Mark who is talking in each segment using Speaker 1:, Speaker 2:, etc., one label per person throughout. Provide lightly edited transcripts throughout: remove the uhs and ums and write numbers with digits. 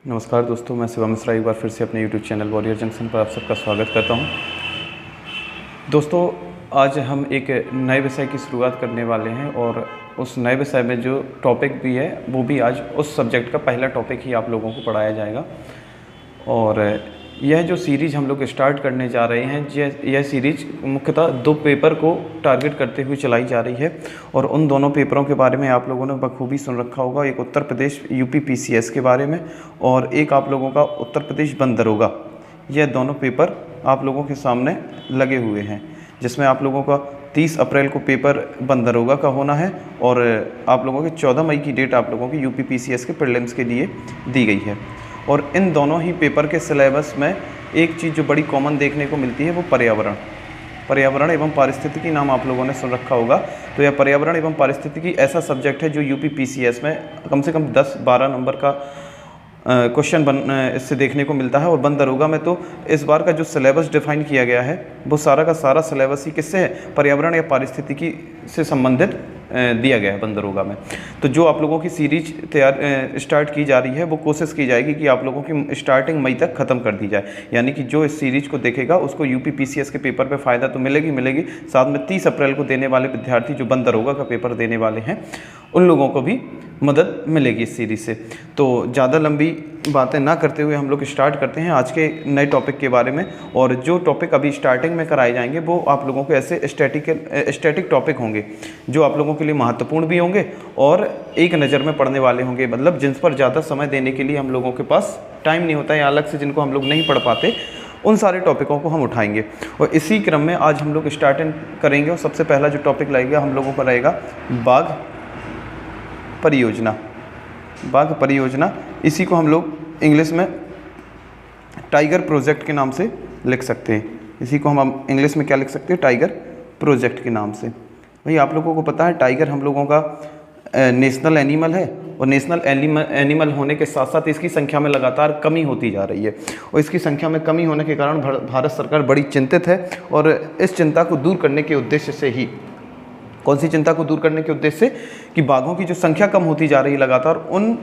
Speaker 1: नमस्कार दोस्तों, मैं शिवम मिश्रा एक बार फिर से अपने यूट्यूब चैनल वॉरियर जंक्शन पर आप सबका स्वागत करता हूं। दोस्तों, आज हम एक नए विषय की शुरुआत करने वाले हैं और उस नए विषय में जो टॉपिक भी है वो भी आज उस सब्जेक्ट का पहला टॉपिक ही आप लोगों को पढ़ाया जाएगा। और यह जो सीरीज़ हम लोग स्टार्ट करने जा रहे हैं, यह सीरीज़ मुख्यतः दो पेपर को टारगेट करते हुए चलाई जा रही है और उन दोनों पेपरों के बारे में आप लोगों ने बखूबी सुन रखा होगा। एक उत्तर प्रदेश यूपी पीसीएस के बारे में और एक आप लोगों का उत्तर प्रदेश वन दरोगा। यह दोनों पेपर आप लोगों के सामने लगे हुए हैं, जिसमें आप लोगों का 30 अप्रैल को पेपर वन दरोगा का होना है और आप लोगों के 14 मई की डेट आप लोगों की यूपी पीसीएस के प्रीलिम्स के लिए दी गई है। और इन दोनों ही पेपर के सिलेबस में एक चीज़ जो बड़ी कॉमन देखने को मिलती है वो पर्यावरण एवं पारिस्थितिकी नाम आप लोगों ने सुन रखा होगा। तो यह पर्यावरण एवं पारिस्थितिकी ऐसा सब्जेक्ट है जो यूपी पीसीएस में कम से कम 10-12 नंबर का क्वेश्चन इससे देखने को मिलता है। और वन दरोगा में तो इस बार का जो सिलेबस डिफाइन किया गया है वो सारा का सारा सिलेबस ही किससे है, पर्यावरण या पारिस्थितिकी से संबंधित दिया गया है वन दरोगा में। तो जो आप लोगों की सीरीज स्टार्ट की जा रही है वो कोशिश की जाएगी कि आप लोगों की स्टार्टिंग मई तक ख़त्म कर दी जाए। यानी कि जो इस सीरीज को देखेगा उसको यूपी पीसीएस के पेपर पे फ़ायदा तो मिलेगी। साथ में 30 अप्रैल को देने वाले विद्यार्थी जो वन दरोगा का पेपर देने वाले हैं उन लोगों को भी मदद मिलेगी इस सीरीज़ से। तो ज़्यादा लंबी बातें ना करते हुए हम लोग स्टार्ट करते हैं आज के नए टॉपिक के बारे में। और जो टॉपिक अभी स्टार्टिंग में कराए जाएंगे वो आप लोगों को ऐसे स्टैटिक टॉपिक होंगे जो आप लोगों के लिए महत्वपूर्ण भी होंगे और एक नज़र में पढ़ने वाले होंगे, मतलब जिन पर ज़्यादा समय देने के लिए हम लोगों के पास टाइम नहीं होता या अलग से जिनको हम लोग नहीं पढ़ पाते, उन सारे टॉपिकों को हम उठाएंगे। और इसी क्रम में आज हम लोग स्टार्ट करेंगे और सबसे पहला जो टॉपिक लगेगा हम लोगों का रहेगा बाघ परियोजना। इसी को हम लोग इंग्लिश में टाइगर प्रोजेक्ट के नाम से लिख सकते हैं। इसी को हम इंग्लिश में क्या लिख सकते हैं, टाइगर प्रोजेक्ट के नाम से। भाई आप लोगों को पता है टाइगर हम लोगों का नेशनल एनिमल है और नेशनल एनिमल होने के साथ साथ इसकी संख्या में लगातार कमी होती जा रही है। और इसकी संख्या में कमी होने के कारण भारत सरकार बड़ी चिंतित है और इस चिंता को दूर करने के उद्देश्य से ही, कौन सी चिंता को दूर करने के उद्देश्य से, कि बाघों की जो संख्या कम होती जा रही है लगातार, उन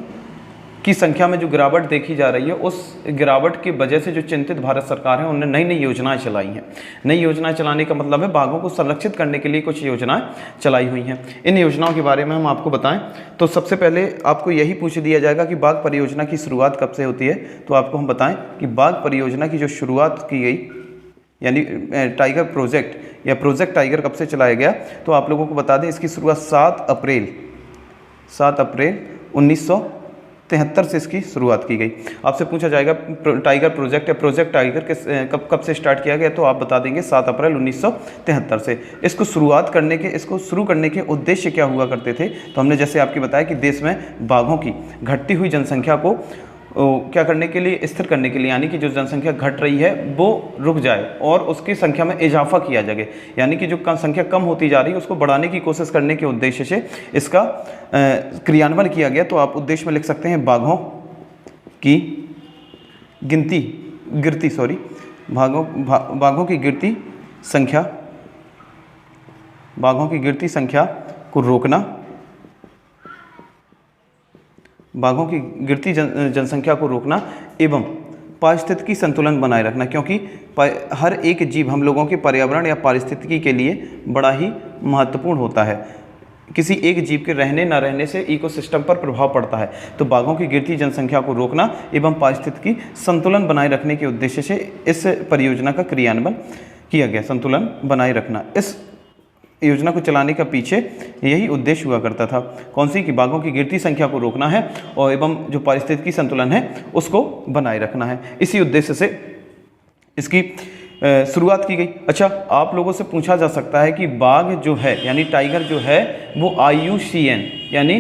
Speaker 1: की संख्या में जो गिरावट देखी जा रही है, उस गिरावट की वजह से जो चिंतित भारत सरकार है उन्होंने नई योजनाएं चलाई हैं। नई योजनाएं चलाने का मतलब है बाघों को संरक्षित करने के लिए कुछ योजनाएं चलाई हुई हैं। इन योजनाओं के बारे में हम आपको बताएं तो सबसे पहले आपको यही पूछ दिया जाएगा कि बाघ परियोजना की शुरुआत कब से होती है। तो आपको हम बताएं कि बाघ परियोजना की जो शुरुआत की गई, यानी टाइगर प्रोजेक्ट या प्रोजेक्ट टाइगर कब से चलाया गया, तो आप लोगों को बता दें इसकी शुरुआत 7 अप्रैल 1973 से इसकी शुरुआत की गई। आपसे पूछा जाएगा टाइगर प्रोजेक्ट या प्रोजेक्ट टाइगर कब से स्टार्ट किया गया, तो आप बता देंगे 7 अप्रैल 1973 से। इसको शुरू करने के उद्देश्य क्या हुआ करते थे, तो हमने जैसे आपकी बताया कि देश में बाघों की घटती हुई जनसंख्या को क्या करने के लिए, स्थिर करने के लिए, यानी कि जो जनसंख्या घट रही है वो रुक जाए और उसकी संख्या में इजाफा किया जाए, यानी कि जो संख्या कम होती जा रही है उसको बढ़ाने की कोशिश करने के उद्देश्य से इसका क्रियान्वयन किया गया। तो आप उद्देश्य में लिख सकते हैं बाघों की गिरती संख्या को रोकना, बाघों की गिरती जनसंख्या को रोकना एवं पारिस्थितिकी संतुलन बनाए रखना, क्योंकि हर एक जीव हम लोगों के पर्यावरण या पारिस्थितिकी के लिए बड़ा ही महत्वपूर्ण होता है। किसी एक जीव के रहने न रहने से इकोसिस्टम पर प्रभाव पड़ता है। तो बाघों की गिरती जनसंख्या को रोकना एवं पारिस्थितिकी संतुलन बनाए रखने के उद्देश्य से इस परियोजना का क्रियान्वयन किया गया, संतुलन बनाए रखना। इस योजना को चलाने का पीछे यही उद्देश्य हुआ करता था, कौन सी, कि बाघों की गिरती संख्या को रोकना है और एवं जो पारिस्थितिकी संतुलन है उसको बनाए रखना है। इसी उद्देश्य से इसकी शुरुआत की गई। अच्छा, आप लोगों से पूछा जा सकता है कि बाघ जो है यानी टाइगर जो है वो IUCN यानी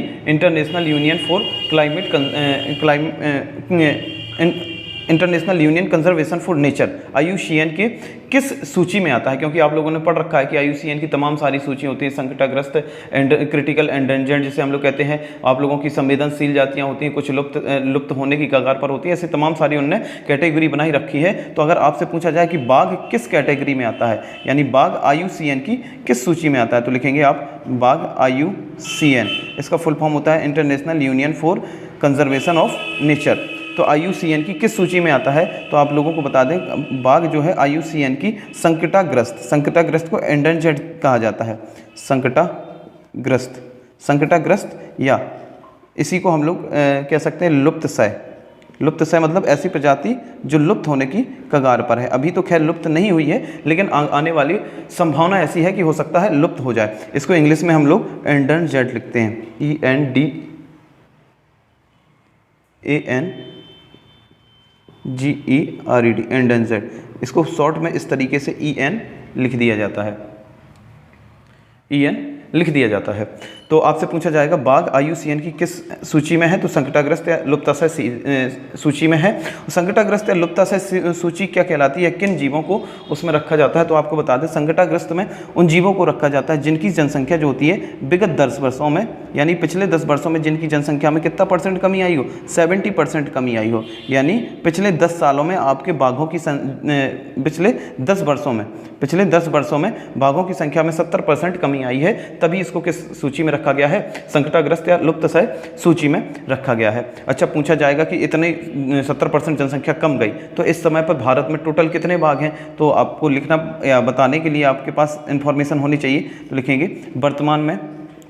Speaker 1: international union conservation for nature IUCN के किस सूची में आता है, क्योंकि आप लोगों ने पढ़ रखा है कि IUCN की तमाम सारी सूची होती है, संकटग्रस्त क्रिटिकल एंडेंजर्ड जिसे हम लोग कहते हैं, आप लोगों की संवेदनशील जातियां होती हैं, कुछ लुप्त होने की कगार पर होती है, ऐसे तमाम सारी उन्होंने कैटेगरी बनाई रखी है। तो अगर आपसे पूछा जाए कि बाघ किस कैटेगरी में आता है, यानी बाघ IUCN की किस सूची में आता है, तो लिखेंगे आप बाघ IUCN। इसका फुल फॉर्म होता है international union for conservation of nature. तो IUCN की किस सूची में आता है? तो आप लोगों को बता दें, बाघ जो है IUCN की संकटाग्रस्त को एंडेंजर्ड कहा जाता है। संकटाग्रस्त या इसी को हम लोग कह सकते हैं लुप्तशय मतलब ऐसी प्रजाति जो लुप्त होने की कगार पर है। अभी तो खैर लुप्त नहीं हुई है, लेकिन आने वाली संभावना ऐसी है कि हो सकता है लुप्त हो जाए। इसको इंग्लिश में हम लोग एंडेंजर्ड लिखते हैं, ENDANGERED, एंडेंजर्ड। इसको शॉर्ट में इस तरीके से EN लिख दिया जाता है, EN लिख दिया जाता है। तो आपसे पूछा जाएगा बाघ IUCN की किस सूची में है? तो संकटाग्रस्त या लुप्ताशय सूची में है। संकटाग्रस्त या लुप्ताशय सूची क्या कहलाती है? किन जीवों को उसमें रखा जाता है? तो आपको बता दें, संकटाग्रस्त में उन जीवों को रखा जाता है जिनकी जनसंख्या जो होती है विगत 10 वर्षों में, यानी पिछले 10 वर्षों में जिनकी जनसंख्या में कितना % कमी आई हो? 70% कमी आई हो। यानी पिछले 10 सालों में आपके बाघों की पिछले 10 वर्षों में बाघों की संख्या में 70% कमी आई है, तभी इसको किस सूची में रखा गया है? संकटाग्रस्त या लुप्तशय सूची में रखा गया है। अच्छा, पूछा जाएगा कि इतने 70% जनसंख्या कम गई, तो इस समय पर भारत में टोटल कितने बाघ हैं? तो आपको लिखना या बताने के लिए आपके पास इंफॉर्मेशन होनी चाहिए, तो लिखेंगे वर्तमान में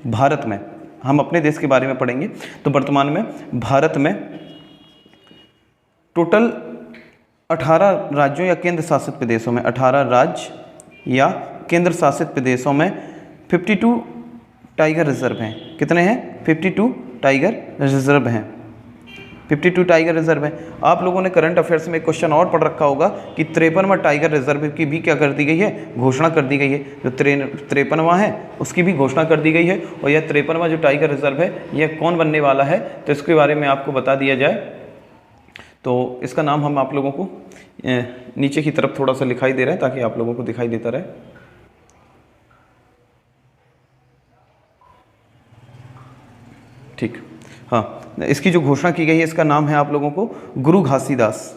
Speaker 1: भारत में, हम अपने देश के बारे में पढ़ेंगे, तो वर्तमान में भारत में टोटल 18 राज्यों या केंद्र शासित प्रदेशों में 18 राज्य या केंद्र शासित प्रदेशों में 52 टाइगर रिजर्व हैं। कितने हैं? 52 टाइगर रिजर्व हैं। 52 टाइगर रिजर्व हैं। आप लोगों ने करंट अफेयर्स में एक क्वेश्चन और पढ़ रखा होगा कि 53वां टाइगर रिजर्व की भी क्या कर दी गई है? घोषणा कर दी गई है। जो 53वां है उसकी भी घोषणा कर दी गई है। और यह 53वां जो टाइगर रिजर्व है यह कौन बनने वाला है, तो इसके बारे में आपको बता दिया जाए। तो इसका नाम हम आप लोगों को नीचे की तरफ थोड़ा सा दिखाई दे रहा है ताकि आप लोगों को दिखाई देता रहे। ठीक, हाँ, इसकी जो घोषणा की गई है इसका नाम है आप लोगों को गुरु घासीदास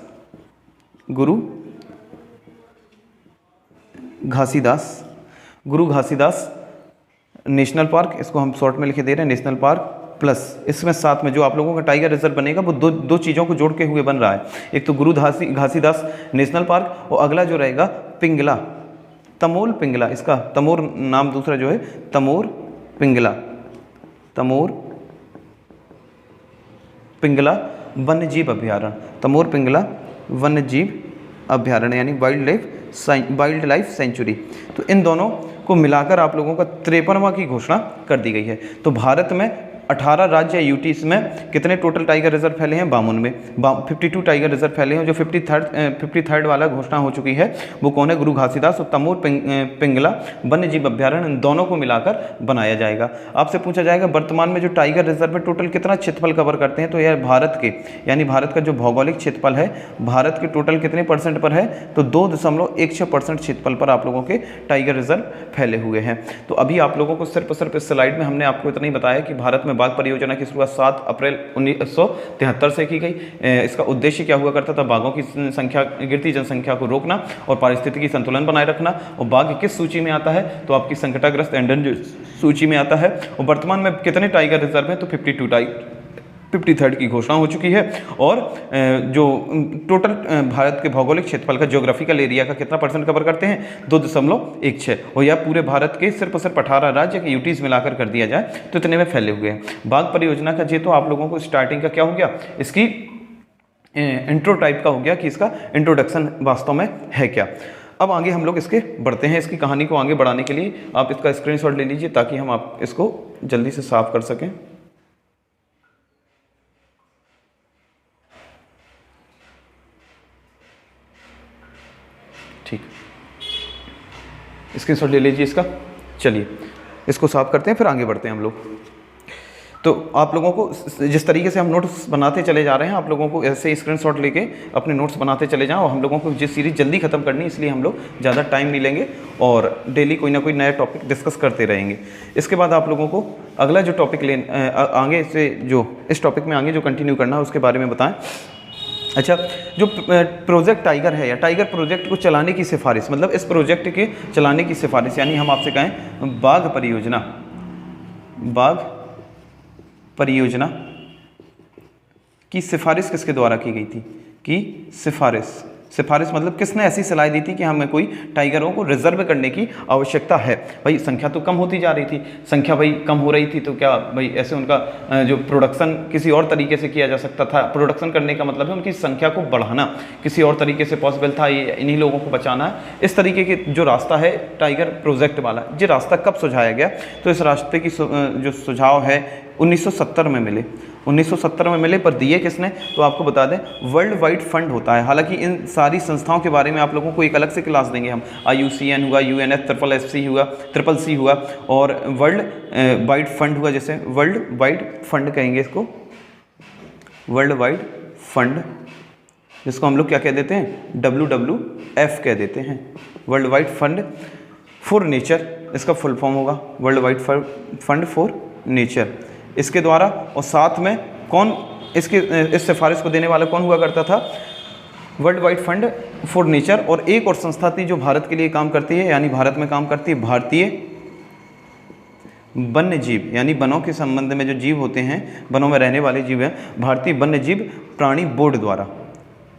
Speaker 1: नेशनल पार्क, इसको हम शॉर्ट में लिखे दे रहे हैं नेशनल पार्क प्लस इसमें साथ में जो आप लोगों का टाइगर रिजर्व बनेगा वो दो चीज़ों को जोड़ के हुए बन रहा है। एक तो गुरु घासीदास नेशनल पार्क और अगला जो रहेगा तमोर पिंगला, इसका तमोर नाम दूसरा जो है तमोर पिंगला वन्यजीव अभ्यारण्य, तमोर पिंगला वन्यजीव अभ्यारण्य यानी वाइल्ड लाइफ सेंचुरी। तो इन दोनों को मिलाकर आप लोगों का 53वां की घोषणा कर दी गई है। तो भारत में 18 राज्य यूटीज में कितने टोटल टाइगर रिजर्व फैले हैं? 52 में 52 टाइगर रिजर्व फैले हैं। जो 53rd वाला घोषणा हो चुकी है वो कौन है? गुरु घासीदास और तमोर पिंगला वन्यजीव अभ्यारण्य, इन दोनों को मिलाकर बनाया जाएगा। आपसे पूछा जाएगा वर्तमान में जो टाइगर रिजर्व है टोटल कितना क्षेत्रफल कवर करते हैं? तो यह भारत के यानी भारत का जो भौगोलिक क्षेत्रफल है भारत के टोटल कितने % पर है? तो 2.16% क्षेत्रफल पर आप लोगों के टाइगर रिजर्व फैले हुए हैं। तो अभी आप लोगों को सिर्फ इस स्लाइड में हमने आपको इतना ही बताया कि भारत में बाघ परियोजना की शुरुआत 7 अप्रैल 1973 से की गई। इसका उद्देश्य क्या हुआ करता था? बाघों की गिरती जनसंख्या को रोकना और पारिस्थितिकी संतुलन बनाए रखना। और बाघ किस सूची में आता है? तो आपकी संकटाग्रस्त एंडेंजर्ड सूची में आता है। और वर्तमान में कितने टाइगर रिजर्व हैं? तो 53rd की घोषणा हो चुकी है। और जो टोटल भारत के भौगोलिक क्षेत्रफल का ज्योग्राफिकल एरिया का कितना % कवर करते हैं? 2.16। और यह पूरे भारत के सिर्फ 18 राज्य के यूटीज मिलाकर कर दिया जाए तो इतने में फैले हुए हैं। बाघ परियोजना का जे तो आप लोगों को स्टार्टिंग का क्या हो गया? इसकी इंट्रो टाइप का हो गया कि इसका इंट्रोडक्शन वास्तव में है क्या। अब आगे हम लोग इसके बढ़ते हैं। इसकी कहानी को आगे बढ़ाने के लिए आप इसका स्क्रीनशॉट ले लीजिए ताकि हम आप इसको जल्दी से साफ कर सकें। ठीक, स्क्रीनशॉट ले लीजिए इसका। चलिए इसको साफ करते हैं फिर आगे बढ़ते हैं हम लोग। तो आप लोगों को जिस तरीके से हम नोट्स बनाते चले जा रहे हैं आप लोगों को ऐसे स्क्रीनशॉट लेके अपने नोट्स बनाते चले जाएं। और हम लोगों को जिस सीरीज जल्दी खत्म करनी है इसलिए हम लोग ज़्यादा टाइम नहीं लेंगे और डेली कोई ना कोई नया टॉपिक डिस्कस करते रहेंगे। इसके बाद आप लोगों को अगला जो टॉपिक आगे से जो इस टॉपिक में आगे जो कंटिन्यू करना है उसके बारे में बताएं। अच्छा, जो प्रोजेक्ट टाइगर है या टाइगर प्रोजेक्ट को चलाने की सिफारिश, मतलब इस प्रोजेक्ट के चलाने की सिफारिश, यानी हम आपसे कहें बाघ परियोजना कि सिफारिश किसके द्वारा की गई थी? कि सिफारिश मतलब किसने ऐसी सलाह दी थी कि हमें कोई टाइगरों को रिजर्व करने की आवश्यकता है। भाई संख्या तो कम होती जा रही थी, संख्या भाई कम हो रही थी, तो क्या भाई ऐसे उनका जो प्रोडक्शन किसी और तरीके से किया जा सकता था? प्रोडक्शन करने का मतलब है उनकी संख्या को बढ़ाना, किसी और तरीके से पॉसिबल था, ये इन्हीं लोगों को बचाना है। इस तरीके के जो रास्ता है टाइगर प्रोजेक्ट वाला, ये रास्ता कब सुझाया गया? तो इस रास्ते की जो सुझाव है 1970 में मिले, 1970 में मिले, पर दिए किसने? तो आपको बता दें वर्ल्ड वाइड फंड होता है। हालांकि इन सारी संस्थाओं के बारे में आप लोगों को एक अलग से क्लास देंगे हम। IUCN हुआ, UNS, SSC हुआ और वर्ल्ड वाइड फंड हुआ, जैसे वर्ल्ड वाइड फंड कहेंगे इसको, वर्ल्ड वाइड फंड, जिसको हम लोग क्या कह देते हैं? WWF कह देते हैं, world wide fund for nature, इसका फुल फॉर्म होगा world wide fund for nature. इसके द्वारा, और साथ में कौन इस सिफारिश को देने वाला कौन हुआ करता था? World wide fund for nature. और एक और संस्था थी जो भारत के लिए काम करती है, यानी भारत में काम करती है, भारतीय वन्य जीव, यानी वनों के संबंध में जो जीव होते हैं, वनों में रहने वाले जीव हैं, भारतीय वन्य जीव प्राणी बोर्ड द्वारा,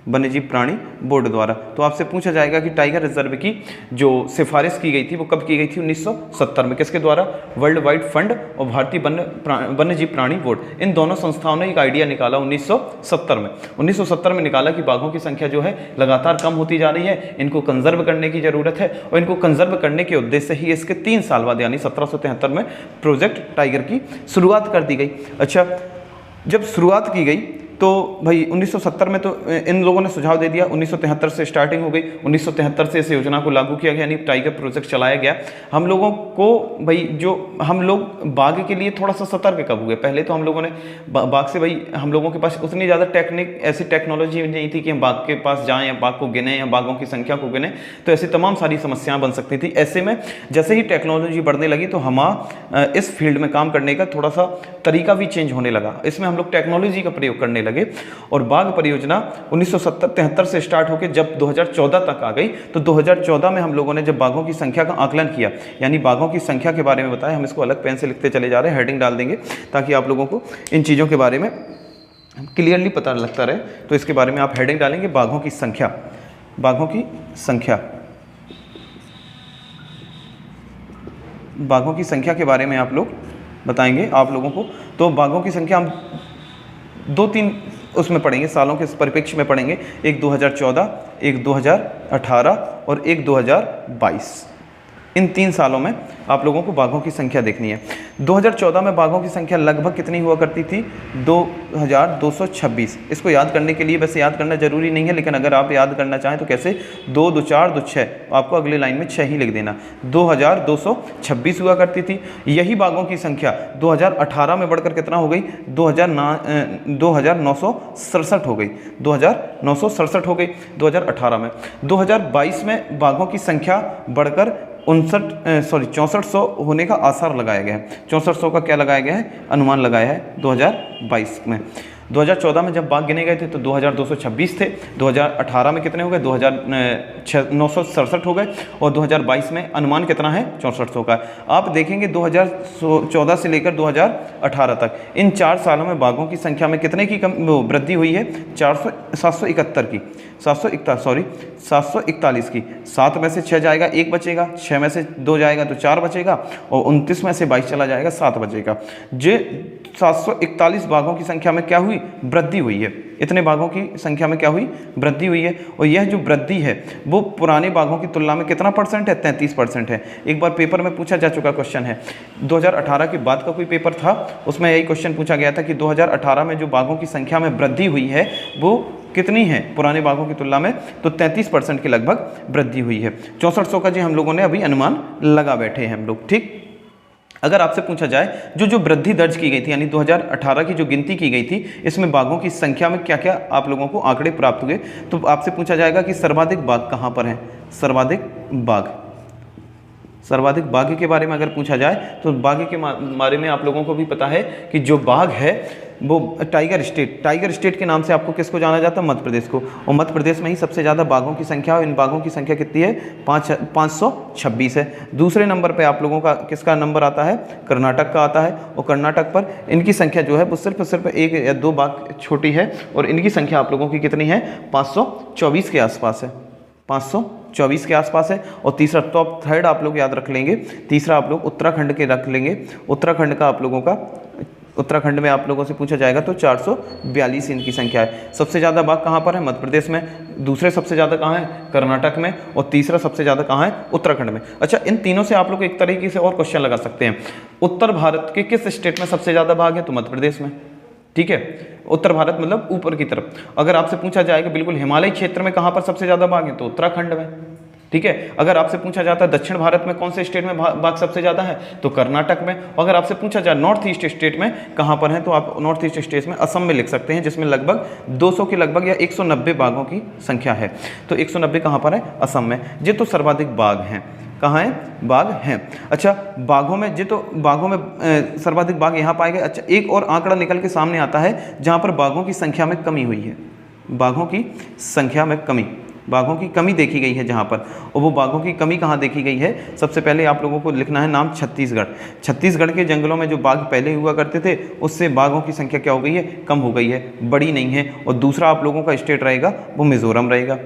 Speaker 1: वन्यजीव प्राणी बोर्ड द्वारा। तो आपसे पूछा जाएगा कि टाइगर रिजर्व की जो सिफारिश की गई थी वो कब की गई थी? 1970 में। किसके द्वारा? वर्ल्ड वाइड फंड और भारतीय वन्यजीव प्राणी बोर्ड, इन दोनों संस्थाओं ने एक आइडिया निकाला 1970 में। 1970 में निकाला कि बाघों की संख्या जो है लगातार कम होती जा रही है, इनको कंजर्व करने की जरूरत है, और इनको कंजर्व करने के उद्देश्य ही इसके 3 साल बाद यानी 1773 में प्रोजेक्ट टाइगर की शुरुआत कर दी गई। अच्छा, जब शुरुआत की गई तो भाई 1970 में तो इन लोगों ने सुझाव दे दिया, 1973 से स्टार्टिंग हो गई, 1973 से इस योजना को लागू किया गया, यानी टाइगर प्रोजेक्ट चलाया गया। हम लोगों को भाई जो हम लोग बाघ के लिए थोड़ा सा सतर्क कब हुए? पहले तो हम लोगों ने बाघ से, भाई हम लोगों के पास उतनी ज़्यादा ऐसी टेक्नोलॉजी नहीं थी कि हम बाघ के पास जाएँ या बाघ को गिने या बाघों की संख्या को गिने, तो ऐसी तमाम सारी समस्याएं बन सकती थी। ऐसे में जैसे ही टेक्नोलॉजी बढ़ने लगी तो इस फील्ड में काम करने का थोड़ा सा तरीका भी चेंज होने लगा, इसमें हम लोग टेक्नोलॉजी का प्रयोग करने लगे। और बाघ परियोजना 1973 से स्टार्ट होकर जब 2014 तक आ गई, तो 2014 में हम लोगों ने जब बाघों की संख्या का आकलन किया, यानी बाघों की संख्या के बारे में बताया, हम इसको अलग पेन से लिखते चले जा रहे हैं, हेडिंग डाल देंगे ताकि आप लोगों को इन चीज़ों के बारे में क्लियरली पता लगता रहे। तो इसके बारे में आप हेडिंग डालेंगे बाघों की संख्या, बाघों की संख्या, बाघों की संख्या के बारे में आप लोग बताएंगे आप लोगों को। तो बाघों की संख्या हम 2-3 उसमें पढ़ेंगे, सालों के परिप्रेक्ष्य में पढ़ेंगे, एक 2014, एक 2018 और एक 2022। इन 3 सालों में आप लोगों को बाघों की संख्या देखनी है। 2014 में बाघों की संख्या लगभग कितनी हुआ करती थी? 2226। इसको याद करने के लिए, वैसे याद करना जरूरी नहीं है, लेकिन अगर आप याद करना चाहें तो कैसे? 2 2 4 2 6, आपको अगली लाइन में 6 ही लिख देना। 2226 हुआ करती थी। यही बाघों की संख्या 2018 में बढ़कर कितना हो गई? 2967 हो गई, 2967 हो गई 2018 में। 2022 में बाघों की संख्या बढ़कर 6400 होने का आसार लगाया गया है। 6400 का क्या लगाया गया है? अनुमान लगाया है 2022 में। 2014 में जब बाघ गिने गए थे तो 2226 थे, 2018 में कितने हो गए? 2967 हो गए, और 2022 में अनुमान कितना है? 6400 का। आप देखेंगे 2014 से लेकर 2018 तक इन 4 सालों में बाघों की संख्या में कितने की वृद्धि हुई है? 741 की। 7 में से 6 जाएगा, 1 बचेगा, 6 में से 2 जाएगा तो 4 बचेगा, और 29 में से 22 चला जाएगा, 7 बचेगा। जे 741 बाघों की संख्या में क्या हुई? वृद्धि हुई है। इतने बाघों की संख्या में क्या हुई? वृद्धि हुई है। और यह जो वृद्धि है वो पुराने बाघों की तुलना में कितना % है? 33% है। एक बार पेपर में पूछा जा चुका क्वेश्चन है, 2018 के बाद का कोई पेपर था, उसमें यही क्वेश्चन पूछा गया था कि 2018 में जो बाघों की संख्या में वृद्धि हुई है वो कितनी है पुराने बाघों की तुलना में? तो 33% के लगभग वृद्धि हुई है। 6400 का जी हम लोगों ने अभी अनुमान लगा बैठे हैं हम लोग, ठीक। अगर आपसे पूछा जाए जो वृद्धि दर्ज की गई थी, यानी 2018 की जो गिनती की गई थी, इसमें बाघों की संख्या में क्या क्या आप लोगों को आंकड़े प्राप्त हुए, तो आपसे पूछा जाएगा कि सर्वाधिक बाघ कहाँ पर हैं? सर्वाधिक बाघ के बारे में अगर पूछा जाए तो बाघ के बारे में आप लोगों को भी पता है कि जो बाघ है वो टाइगर स्टेट के नाम से आपको किसको जाना जाता है? मध्य प्रदेश को। और मध्य प्रदेश में ही सबसे ज़्यादा बाघों की संख्या है। इन बाघों की संख्या कितनी है? 526 है। दूसरे नंबर पे आप लोगों का किसका नंबर आता है? कर्नाटक का आता है। और कर्नाटक पर इनकी संख्या जो है वो सिर्फ 1 या 2 बाघ छोटी है, और इनकी संख्या आप लोगों की कितनी है? 524 के आसपास है, 524 के आसपास है। और तीसरा, टॉप थर्ड आप लोग याद रख लेंगे, तीसरा आप लोग उत्तराखंड के रख लेंगे। उत्तराखंड का आप लोगों का, उत्तराखंड में आप लोगों से पूछा जाएगा तो 442 इनकी संख्या है। सबसे ज़्यादा बाघ कहाँ पर है? मध्य प्रदेश में। दूसरे सबसे ज़्यादा कहाँ है? कर्नाटक में। और तीसरा सबसे ज़्यादा कहाँ है? उत्तराखंड में। अच्छा, इन तीनों से आप लोग एक तरीके से और क्वेश्चन लगा सकते हैं, उत्तर भारत के किस स्टेट में सबसे ज़्यादा बाघ है? तो मध्य प्रदेश में। ठीक है, उत्तर भारत मतलब ऊपर की तरफ। अगर आपसे पूछा जाएगा बिल्कुल हिमालय क्षेत्र में कहाँ पर सबसे ज़्यादा बाघ है? तो उत्तराखंड में। ठीक है, अगर आपसे पूछा जाता है दक्षिण भारत में कौन से स्टेट में बाघ सबसे ज़्यादा है? तो कर्नाटक में। अगर आपसे पूछा जाए नॉर्थ ईस्ट स्टेट में कहाँ पर है, तो आप नॉर्थ ईस्ट स्टेट में असम में लिख सकते हैं, जिसमें लगभग 200 के लगभग या 190 बाघों की संख्या है। तो 190 कहाँ पर है? असम में। ये तो सर्वाधिक बाघ हैं। कहाँ हैं? बाघ हैं। अच्छा, बाघों में सर्वाधिक बाघ यहाँ पाए गए। अच्छा, एक और आंकड़ा निकल के सामने आता है जहाँ पर बाघों की संख्या में कमी हुई है। बाघों की संख्या में कमी देखी गई है जहाँ पर। और वो बाघों की कमी कहाँ देखी गई है? सबसे पहले आप लोगों को लिखना है नाम छत्तीसगढ़। छत्तीसगढ़ के जंगलों में जो बाघ पहले हुआ करते थे, उससे बाघों की संख्या क्या हो गई है? कम हो गई है, बड़ी नहीं है। और दूसरा आप लोगों का स्टेट रहेगा वो मिजोरम रहेगा।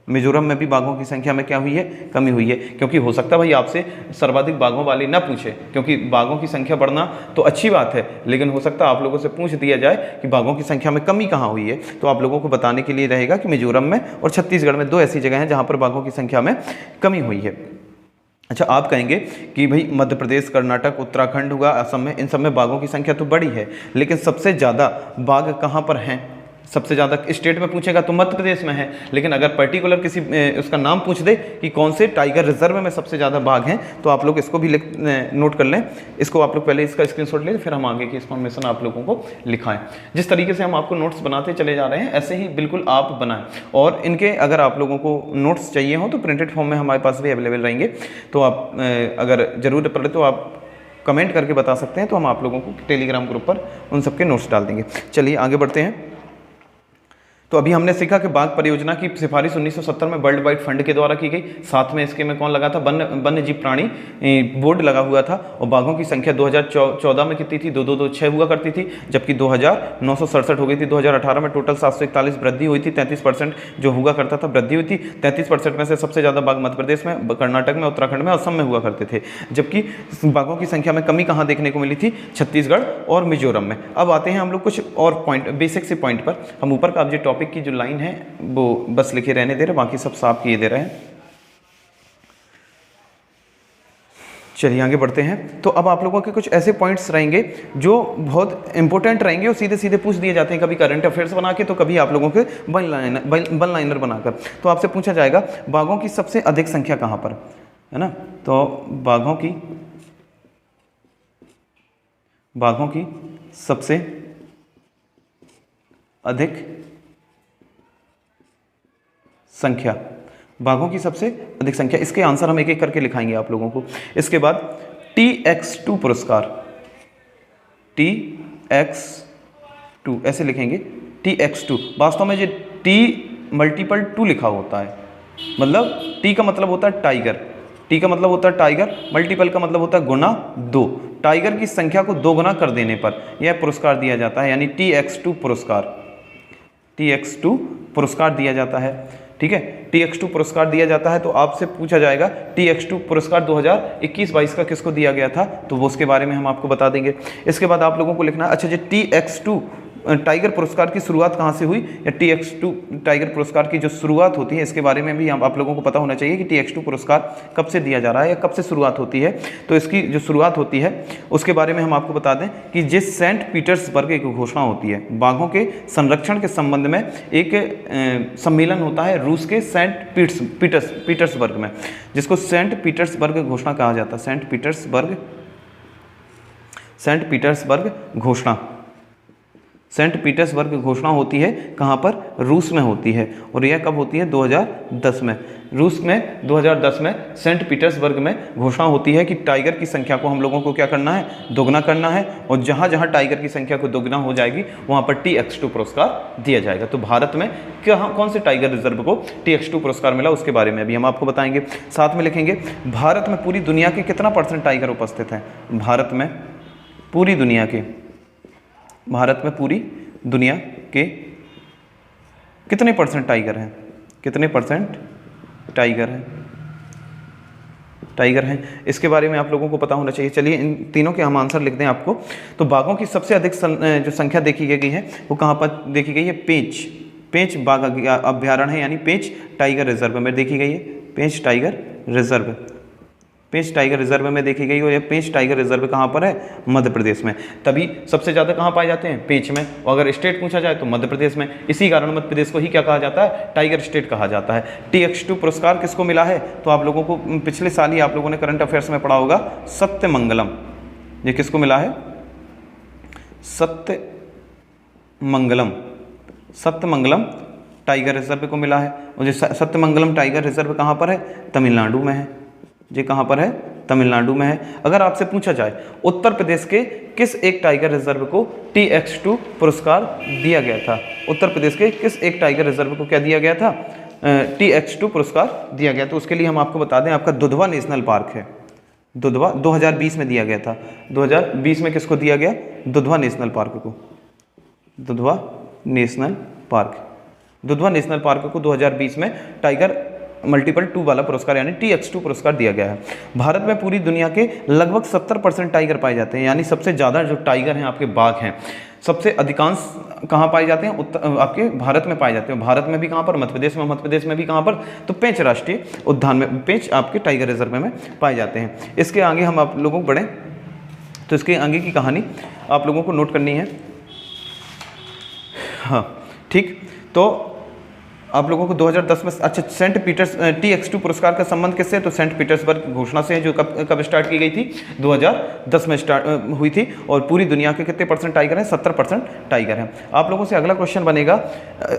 Speaker 1: मिजोरम में भी बाघों की संख्या में क्या हुई है? कमी हुई है। क्योंकि हो सकता है भाई आपसे सर्वाधिक बाघों वाले ना पूछे, क्योंकि बाघों की संख्या बढ़ना तो अच्छी बात है, लेकिन हो सकता है आप लोगों से पूछ दिया जाए कि बाघों की संख्या में कमी कहाँ हुई है, तो आप लोगों को बताने के लिए रहेगा कि मिजोरम में और छत्तीसगढ़ में 2 ऐसी जगह हैं जहाँ पर बाघों की संख्या में कमी हुई है। अच्छा, आप कहेंगे कि भाई मध्य प्रदेश, कर्नाटक, उत्तराखंड हुआ, असम में, इन सब में बाघों की संख्या तो बड़ी है, लेकिन सबसे ज़्यादा बाघ कहाँ पर हैं? सबसे ज़्यादा स्टेट में पूछेगा तो मध्य प्रदेश में है, लेकिन अगर पर्टिकुलर किसी उसका नाम पूछ दे कि कौन से टाइगर रिजर्व में सबसे ज़्यादा बाघ हैं, तो आप लोग इसको भी नोट कर लें। इसको आप लोग पहले इसका स्क्रीनशॉट लें, फिर हम आगे की इन्फॉर्मेशन आप लोगों को लिखाएं। जिस तरीके से हम आपको नोट्स बनाते चले जा रहे हैं, ऐसे ही बिल्कुल आप बनाएं। और इनके अगर आप लोगों को नोट्स चाहिए हो तो प्रिंटेड फॉर्म में हमारे पास भी अवेलेबल रहेंगे, तो आप अगर ज़रूरत पड़े तो आप कमेंट करके बता सकते हैं, तो हम आप लोगों को टेलीग्राम ग्रुप पर उन सबके नोट्स डाल देंगे। चलिए आगे बढ़ते हैं। तो अभी हमने सीखा कि बाघ परियोजना की सिफारिश 1970 में वर्ल्ड वाइड फंड के द्वारा की गई। साथ में इसके में कौन लगा था? वन्य जीव प्राणी बोर्ड लगा हुआ था। और बाघों की संख्या 2014 में कितनी थी? 2226 हुआ करती थी, जबकि 2967 हो गई थी। 2018 में टोटल 741 वृद्धि हुई थी, 33% जो हुआ करता था वृद्धि हुई थी। 33% में से सबसे ज़्यादा बाघ मध्य प्रदेश में, कर्नाटक में, उत्तराखंड में, असम में हुआ करते थे। जबकि बाघों की संख्या में कमी कहाँ देखने को मिली थी? छत्तीसगढ़ और मिजोरम में। अब आते हैं हम लोग कुछ और पॉइंट, बेसिक से पॉइंट पर। हम ऊपर का अब जो टॉपिक की जो लाइन है वो बस लिखे रहने दे रहे, बाकी सब साफ किए दे रहे हैं। चलिए आगे बढ़ते हैं। तो अब आप लोगों के कुछ ऐसे पॉइंट्स रहेंगे जो बहुत इंपॉर्टेंट रहेंगे और सीधे सीधे पूछ दिए जाते हैं, कभी करंट अफेयर्स बना के, तो कभी आप लोगों के वन लाइनर बनाकर। तो आपसे पूछा जाएगा बाघों की सबसे अधिक संख्या कहाँ पर है ना? तो बाघों की सबसे अधिक संख्या, बाघों की सबसे अधिक संख्या, इसके आंसर हम एक एक करके लिखाएंगे आप लोगों को। इसके बाद TX2 पुरस्कार, TX2 ऐसे लिखेंगे, TX2। वास्तव में ये T मल्टीपल 2 लिखा होता है, मतलब T का मतलब होता है टाइगर, T का मतलब होता है टाइगर, मल्टीपल का मतलब होता है गुना 2। टाइगर की संख्या को 2 गुना कर देने पर यह पुरस्कार दिया जाता है, यानी TX2 पुरस्कार, TX2 पुरस्कार दिया जाता है। ठीक है, TX2 पुरस्कार दिया जाता है। तो आपसे पूछा जाएगा TX2 पुरस्कार 2021-22 का किसको दिया गया था, तो वो उसके बारे में हम आपको बता देंगे। इसके बाद आप लोगों को लिखना है, अच्छा जी TX2 टाइगर पुरस्कार की शुरुआत कहाँ से हुई, या TX2 टाइगर पुरस्कार की जो शुरुआत होती है इसके बारे में भी आप लोगों को पता होना चाहिए कि TX2 पुरस्कार कब से दिया जा रहा है या कब से शुरुआत होती है। तो इसकी जो शुरुआत होती है उसके बारे में हम आपको बता दें कि जिस सेंट पीटर्सबर्ग एक घोषणा होती है, बाघों के संरक्षण के संबंध में एक सम्मेलन होता है रूस के सेंट पीटर्सबर्ग में, जिसको सेंट पीटर्सबर्ग घोषणा कहा जाता है। सेंट पीटर्सबर्ग घोषणा सेंट पीटर्सबर्ग घोषणा होती है कहाँ पर? रूस में होती है। और यह कब होती है? 2010 में। रूस में 2010 में सेंट पीटर्सबर्ग में घोषणा होती है कि टाइगर की संख्या को हम लोगों को क्या करना है? दोगुना करना है। और जहाँ जहाँ टाइगर की संख्या को दोगुना हो जाएगी वहाँ पर TX2 पुरस्कार दिया जाएगा। तो भारत में कौन से टाइगर रिजर्व को TX2 पुरस्कार मिला उसके बारे में अभी हम आपको बताएंगे। साथ में लिखेंगे भारत में पूरी दुनिया के कितना % टाइगर उपस्थित है? भारत में पूरी दुनिया के कितने % टाइगर हैं? कितने % टाइगर हैं? इसके बारे में आप लोगों को पता होना चाहिए। चलिए इन तीनों के हम आंसर लिख दें आपको। तो बाघों की सबसे अधिक जो संख्या देखी गई है वो कहाँ पर देखी गई है? पेंच बाघ अभ्यारण्य है, यानी पेंच टाइगर रिजर्व में देखी गई है। पेंच टाइगर रिजर्व में देखी गई। और ये पेंच टाइगर रिजर्व कहाँ पर है? मध्य प्रदेश में। तभी सबसे ज़्यादा कहाँ पाए जाते हैं? पेंच में। और अगर स्टेट पूछा जाए तो मध्य प्रदेश में। इसी कारण मध्य प्रदेश को ही क्या कहा जाता है? टाइगर स्टेट कहा जाता है। TX2 पुरस्कार किसको मिला है? तो आप लोगों को पिछले साल ही आप लोगों ने करंट अफेयर्स में पढ़ा होगा, सत्यमंगलम। ये किसको मिला है? सत्यमंगलम टाइगर रिजर्व को मिला है। और जो सत्यमंगलम टाइगर रिजर्व कहाँ पर है? तमिलनाडु में है। ये कहाँ पर है? तमिलनाडु में है। अगर आपसे पूछा जाए उत्तर प्रदेश के किस एक टाइगर रिजर्व को TX2 पुरस्कार दिया गया था? उत्तर प्रदेश के किस एक टाइगर रिजर्व को क्या दिया गया था? TX2 पुरस्कार दिया गया। तो उसके लिए हम आपको बता दें, आपका दुधवा नेशनल पार्क है। दुधवा 2020 में दिया गया था। 2020 में किसको दिया गया? दुधवा नेशनल पार्क को। दुधवा नेशनल पार्क को 2020 में टाइगर मल्टीपल 2 वाला पुरस्कार यानी TX2 पुरस्कार दिया गया है। भारत में पूरी दुनिया के लगभग 70% टाइगर पाए जाते हैं, यानी सबसे ज़्यादा जो टाइगर हैं आपके बाघ हैं, सबसे अधिकांश कहाँ पाए जाते हैं? आपके भारत में पाए जाते हैं। भारत में भी कहाँ पर? मध्य प्रदेश में भी कहाँ पर? तो पेंच राष्ट्रीय उद्यान में, पेंच आपके टाइगर रिजर्व में पाए जाते हैं। इसके आगे हम आप लोगों को बढ़ें तो इसके आगे की कहानी आप लोगों को नोट करनी है। हाँ ठीक, तो आप लोगों को 2010 में अच्छा सेंट पीटर्स TX2 पुरस्कार का संबंध किससे है? तो सेंट पीटर्सबर्ग की घोषणा से है, जो कब स्टार्ट की गई थी? 2010 में स्टार्ट हुई थी। और पूरी दुनिया के कितने % टाइगर हैं? 70% टाइगर हैं। आप लोगों से अगला क्वेश्चन बनेगा,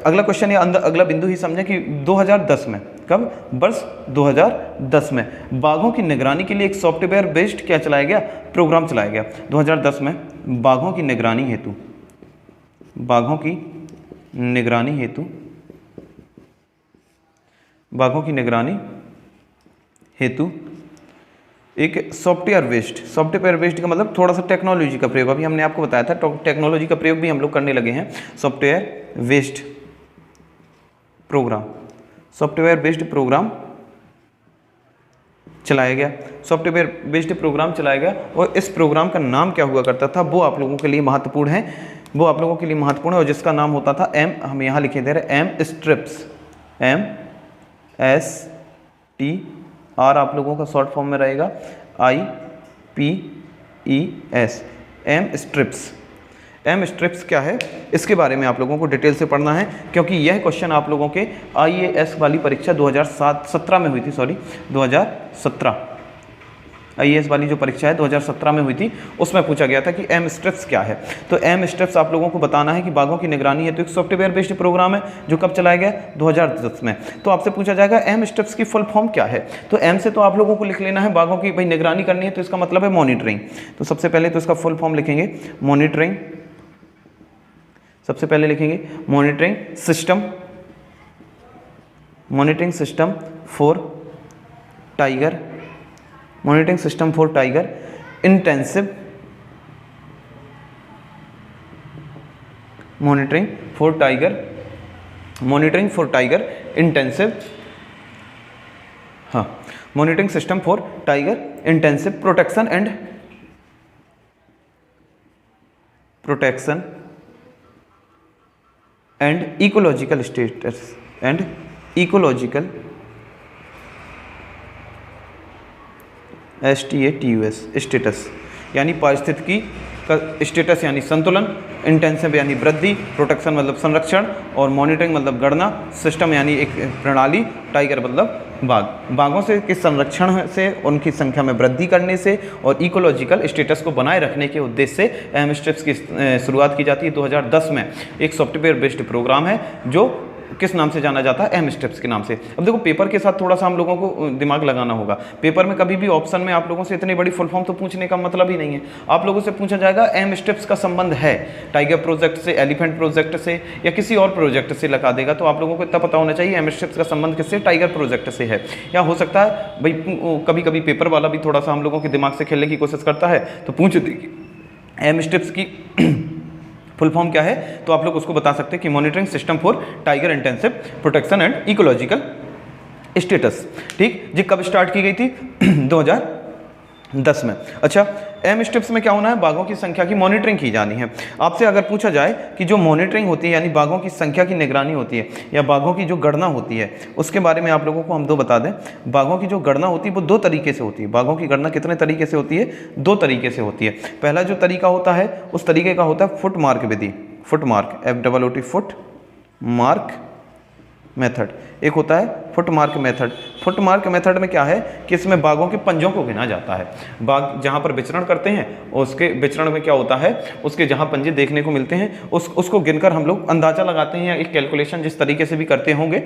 Speaker 1: अगला क्वेश्चन या अगला बिंदु ही समझें कि 2010 में, कब? वर्ष 2010 में बाघों की निगरानी के लिए एक सॉफ्टवेयर बेस्ड क्या चलाया गया? प्रोग्राम चलाया गया। 2010 में बाघों की निगरानी हेतु एक सॉफ्टवेयर बेस्ड का मतलब थोड़ा सा टेक्नोलॉजी का प्रयोग। अभी हमने आपको बताया था टेक्नोलॉजी का प्रयोग भी हम लोग करने लगे हैं। सॉफ्टवेयर बेस्ड प्रोग्राम चलाया गया। और इस प्रोग्राम का नाम क्या हुआ करता था? वो आप लोगों के लिए महत्वपूर्ण है। और जिसका नाम होता था हम यहाँ लिखे दे रहे MSTRIPS। MSTR आप लोगों का शॉर्ट फॉर्म में रहेगा IPES। MSTRIPS क्या है, इसके बारे में आप लोगों को डिटेल से पढ़ना है, क्योंकि यह क्वेश्चन आप लोगों के IAS वाली परीक्षा 2017 में हुई थी। 2017 IAS वाली जो परीक्षा है 2017 में हुई थी, उसमें पूछा गया था कि MSTRIPS क्या है। तो MSTRIPS आप लोगों को बताना है कि बाघों की निगरानी है तो एक सॉफ्टवेयर बेस्ड प्रोग्राम है जो कब चलाया गया? 2010 में। तो आपसे पूछा जाएगा MSTRIPS की फुल फॉर्म क्या है? तो M से तो आप लोगों को लिख लेना है, बाघों की भाई निगरानी करनी है तो इसका मतलब है मॉनिटरिंग। तो सबसे पहले तो इसका फुल फॉर्म लिखेंगे मॉनिटरिंग। सबसे पहले लिखेंगे monitoring system for tiger intensive protection and ecological status यानी पारिस्थितिकी का स्टेटस यानी संतुलन, इंटेंसिव यानी वृद्धि, प्रोटेक्शन मतलब संरक्षण, और मॉनिटरिंग मतलब गणना, सिस्टम यानी एक प्रणाली, टाइगर मतलब बाघ। बाघों से के संरक्षण से, उनकी संख्या में वृद्धि करने से और इकोलॉजिकल स्टेटस को बनाए रखने के उद्देश्य से अहम स्टेप्स की शुरुआत की जाती है। 2010 में एक सॉफ्टवेयर बेस्ड प्रोग्राम है जो किस नाम से जाना जाता है, अहम स्टेप्स के नाम से। अब देखो पेपर के साथ थोड़ा सा हम लोगों को दिमाग लगाना होगा। पेपर में कभी भी ऑप्शन में आप लोगों से इतनी बड़ी फुल फॉर्म तो पूछने का मतलब ही नहीं है। आप लोगों से पूछा जाएगा अहम स्टेप्स का संबंध है टाइगर प्रोजेक्ट से, एलिफेंट प्रोजेक्ट से या किसी और प्रोजेक्ट से लगा देगा, तो आप लोगों को इतना पता होना चाहिए अहम स्टेप्स का संबंध किससे, टाइगर प्रोजेक्ट से है। या हो सकता है भाई कभी कभी पेपर वाला भी थोड़ा सा हम लोगों के दिमाग से खेलने की कोशिश करता है, तो पूछ देगी अहम स्टेप्स की फुल फॉर्म क्या है, तो आप लोग उसको बता सकते हैं कि monitoring system for tiger intensive protection and ecological status. ठीक, जी कब स्टार्ट की गई थी 2010 में। अच्छा, अहम स्टेप्स में क्या होना है, बाघों की संख्या की मॉनिटरिंग की जानी है। आपसे अगर पूछा जाए कि जो मॉनिटरिंग होती है यानी बाघों की संख्या की निगरानी होती है या बाघों की जो गणना होती है, उसके बारे में आप लोगों को हम दो बता दें। बाघों की जो गणना होती है वो दो तरीके से होती है। बाघों की गणना कितने तरीके से होती है, दो तरीके से होती है। पहला जो तरीका होता है उस तरीके का होता है फुट मार्क विधि, foot mark, FOOT foot mark method. एक होता है foot mark method. Foot mark method में क्या है कि इसमें बाघों के पंजों को गिना जाता है। बाघ जहाँ पर विचरण करते हैं उसके विचरण में क्या होता है, उसके जहाँ पंजे देखने को मिलते हैं उसको गिनकर हम लोग अंदाजा लगाते हैं या एक कैलकुलेशन जिस तरीके से भी करते होंगे,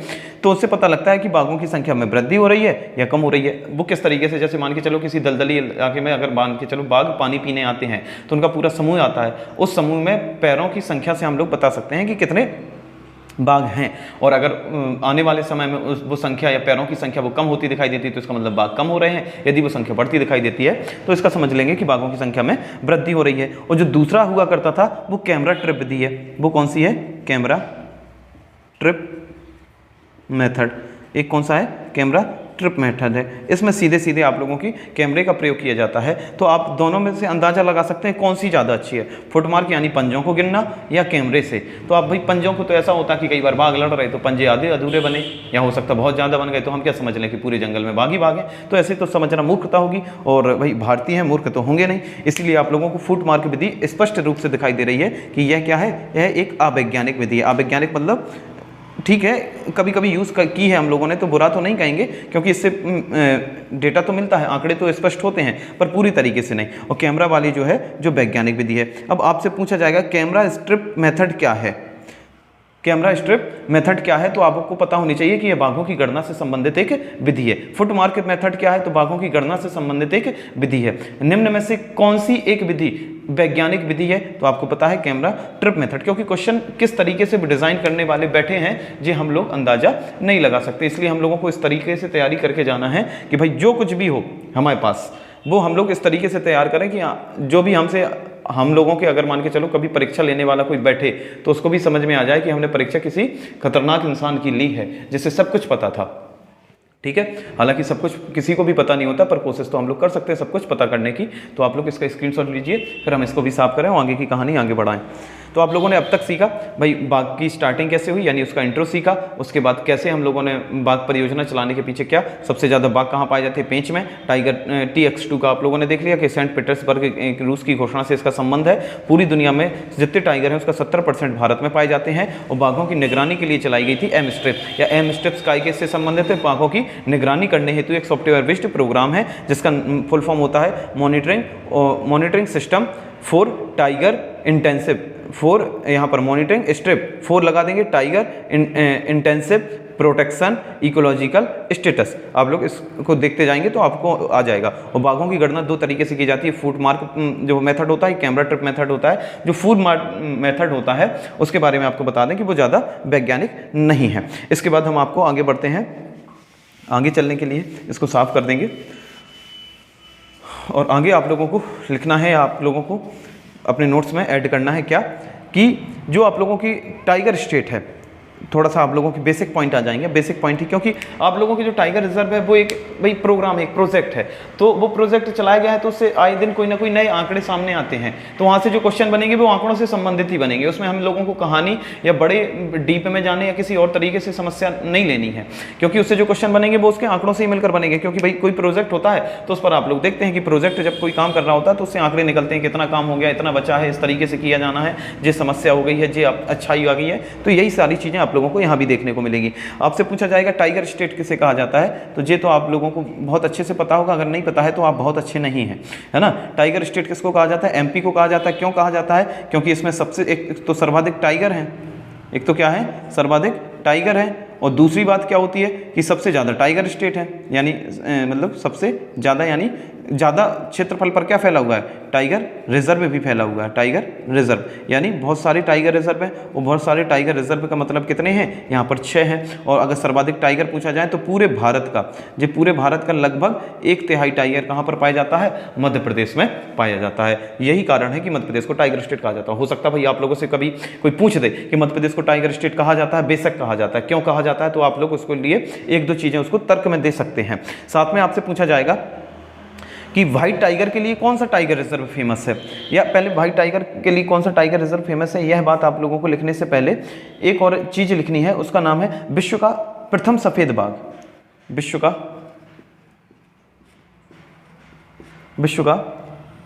Speaker 1: तो उससे पता लगता है कि बाघों की संख्या में वृद्धि हो रही है या कम हो रही है। वो किस तरीके से, जैसे मान के चलो किसी दलदली इलाके में अगर मान के चलो बाघ पानी पीने आते हैं तो उनका पूरा समूह आता है, उस समूह में पैरों की संख्या से हम लोग बता सकते हैं कि कितने बाघ हैं। और अगर आने वाले समय में वो संख्या या पैरों की संख्या वो कम होती दिखाई देती है तो इसका मतलब बाघ कम हो रहे हैं। यदि वो संख्या बढ़ती दिखाई देती है तो इसका समझ लेंगे कि बाघों की संख्या में वृद्धि हो रही है। और जो दूसरा हुआ करता था वो कैमरा ट्रिप विधि है। वो कौन सी है, कैमरा ट्रिप मेथड। एक कौन सा है, कैमरा ट्रिप मेथड है। इसमें सीधे सीधे आप लोगों की कैमरे का प्रयोग किया जाता है। तो आप दोनों में से अंदाजा लगा सकते हैं कौन सी ज़्यादा अच्छी है, फुटमार्क यानी पंजों को गिनना या कैमरे से। तो आप भाई पंजों को तो ऐसा होता है कि कई बार बाघ लड़ रहे तो पंजे आधे अधूरे बने, या हो सकता है बहुत ज़्यादा बन गए तो हम क्या समझ लें कि पूरे जंगल में बाघ ही बाघ है। तो ऐसे तो समझना मूर्खता होगी, और भाई भारतीय हैं मूर्ख तो होंगे नहीं। इसलिए आप लोगों को फुटमार्क विधि स्पष्ट रूप से दिखाई दे रही है कि यह क्या है, यह एक अवैज्ञानिक विधि है। अवैज्ञानिक मतलब ठीक है, कभी कभी यूज़ की है हम लोगों ने, तो बुरा तो नहीं कहेंगे क्योंकि इससे डेटा तो मिलता है, आंकड़े तो स्पष्ट होते हैं, पर पूरी तरीके से नहीं। और कैमरा वाली जो है जो वैज्ञानिक विधि है। अब आपसे पूछा जाएगा कैमरा स्ट्रिप मेथड क्या है, कैमरा स्ट्रिप मेथड क्या है, तो आपको पता होनी चाहिए कि यह बाघों की गणना से संबंधित एक विधि है। फुट मार्क मेथड क्या है, तो बाघों की गणना से संबंधित एक विधि है। निम्न में से कौन सी एक विधि वैज्ञानिक विधि है, तो आपको पता है कैमरा ट्रिप मेथड। क्योंकि क्वेश्चन किस तरीके से डिजाइन करने वाले बैठे हैं जी हम लोग अंदाजा नहीं लगा सकते, इसलिए हम लोगों को इस तरीके से तैयारी करके जाना है कि भाई जो कुछ भी हो हमारे पास वो हम लोग इस तरीके से तैयार करें कि जो भी हम लोगों के अगर मान के चलो कभी परीक्षा लेने वाला कोई बैठे तो उसको भी समझ में आ जाए कि हमने परीक्षा किसी खतरनाक इंसान की ली है जिससे सब कुछ पता था। ठीक है, हालांकि सब कुछ किसी को भी पता नहीं होता, पर कोशिश तो हम लोग कर सकते हैं सब कुछ पता करने की। तो आप लोग इसका स्क्रीनशॉट लीजिए, फिर हम इसको भी साफ करें और आगे की कहानी आगे बढ़ाएं। तो आप लोगों ने अब तक सीखा भाई बाघ की स्टार्टिंग कैसे हुई, यानी उसका इंट्रो सीखा। उसके बाद कैसे हम लोगों ने बाघ परियोजना चलाने के पीछे क्या, सबसे ज़्यादा बाघ कहाँ पाए जाते हैं, पेंच में। टाइगर TX2 का आप लोगों ने देख लिया कि सेंट पीटर्सबर्ग रूस की घोषणा से इसका संबंध है। पूरी दुनिया में जितने टाइगर हैं उसका 70% भारत में पाए जाते हैं। और बाघों की निगरानी के लिए चलाई गई थी एम स्ट्रिप, या एम स्ट्रिप्स काय से संबंधित है, बाघों की निगरानी करने हेतु एक सॉफ्टवेयर बेस्ड प्रोग्राम है जिसका फुल फॉर्म होता है monitoring system for tiger intensive. For यहाँ पर मॉनिटरिंग स्ट्रिप, 4 लगा देंगे, tiger intensive protection ecological status. आप लोग इसको देखते जाएंगे तो आपको आ जाएगा। और बाघों की गणना 2 तरीके से की जाती है, फुट मार्क जो मेथड होता है, कैमरा ट्रिप मेथड होता है। जो फुट मार्क मेथड होता है उसके बारे में आपको बता दें कि वो ज़्यादा वैज्ञानिक नहीं है। इसके बाद हम आपको आगे बढ़ते हैं, आगे चलने के लिए इसको साफ कर देंगे। और आगे आप लोगों को लिखना है, आप लोगों को अपने नोट्स में ऐड करना है क्या, कि जो आप लोगों की टाइगर स्टेट है, थोड़ा सा आप लोगों के बेसिक पॉइंट आ जाएंगे, बेसिक पॉइंट ही, क्योंकि आप लोगों की जो टाइगर रिजर्व है वो एक भाई प्रोग्राम है, एक प्रोजेक्ट है, तो वो प्रोजेक्ट चलाया गया है, तो उससे आए दिन कोई ना कोई नए आंकड़े सामने आते हैं, तो वहाँ से जो क्वेश्चन बनेंगे वो आंकड़ों से संबंधित ही बनेंगे। उसमें हम लोगों को कहानी या बड़े डीप में जाने या किसी और तरीके से समस्या नहीं लेनी है, क्योंकि उससे जो क्वेश्चन बनेंगे वो उसके आंकड़ों से ही मिलकर बनेंगे। क्योंकि भाई कोई प्रोजेक्ट होता है तो उस पर आप लोग देखते हैं कि प्रोजेक्ट जब कोई काम कर रहा होता है तो उससे आंकड़े निकलते हैं, कितना काम हो गया, इतना बचा है, इस तरीके से किया जाना है, ये समस्या हो गई है, ये अच्छाई आ गई है, तो यही सारी चीज़ें आप लोगों को यहाँ भी देखने को मिलेगी। आपसे पूछा जाएगा टाइगर स्टेट किसे कहा जाता है, तो ये तो आप लोगों को बहुत अच्छे से पता होगा, अगर नहीं पता है तो आप बहुत अच्छे नहीं हैं, है ना। टाइगर स्टेट किसको कहा जाता है, एमपी को कहा जाता है। क्यों कहा जाता है, क्योंकि इसमें सबसे एक तो सर्वाधिक टाइगर हैं, एक तो क्या है, सर्वाधिक टाइगर है, और दूसरी बात क्या होती है कि सबसे ज़्यादा टाइगर स्टेट है, यानी मतलब सबसे ज़्यादा, यानी ज़्यादा क्षेत्रफल पर क्या फैला हुआ है, टाइगर रिजर्व भी फैला हुआ है, टाइगर रिजर्व, यानी बहुत सारे टाइगर रिजर्व हैं, और बहुत सारे टाइगर रिजर्व का मतलब कितने हैं, यहाँ पर 6 हैं। और अगर सर्वाधिक टाइगर पूछा जाए तो पूरे भारत का, जो पूरे भारत का लगभग 1/3 टाइगर कहाँ पर पाया जाता है, मध्य प्रदेश में पाया जाता है। यही कारण है कि मध्य प्रदेश को टाइगर स्टेट कहा जाता है। हो सकता है भाई आप लोगों से कभी कोई पूछ दे कि मध्य प्रदेश को टाइगर स्टेट कहा जाता है, बेशक कहा जाता है। क्यों कहा जाता है, तो आप लोग उसके लिए 1-2 चीज़ें उसको तर्क में दे सकते हैं। साथ में आपसे पूछा जाएगा कि व्हाइट टाइगर के लिए कौन सा टाइगर रिजर्व फेमस है, या पहले व्हाइट टाइगर के लिए कौन सा टाइगर रिजर्व फेमस है, यह बात आप लोगों को लिखने से पहले एक और चीज़ लिखनी है, उसका नाम है विश्व का प्रथम सफ़ेद बाघ। विश्व का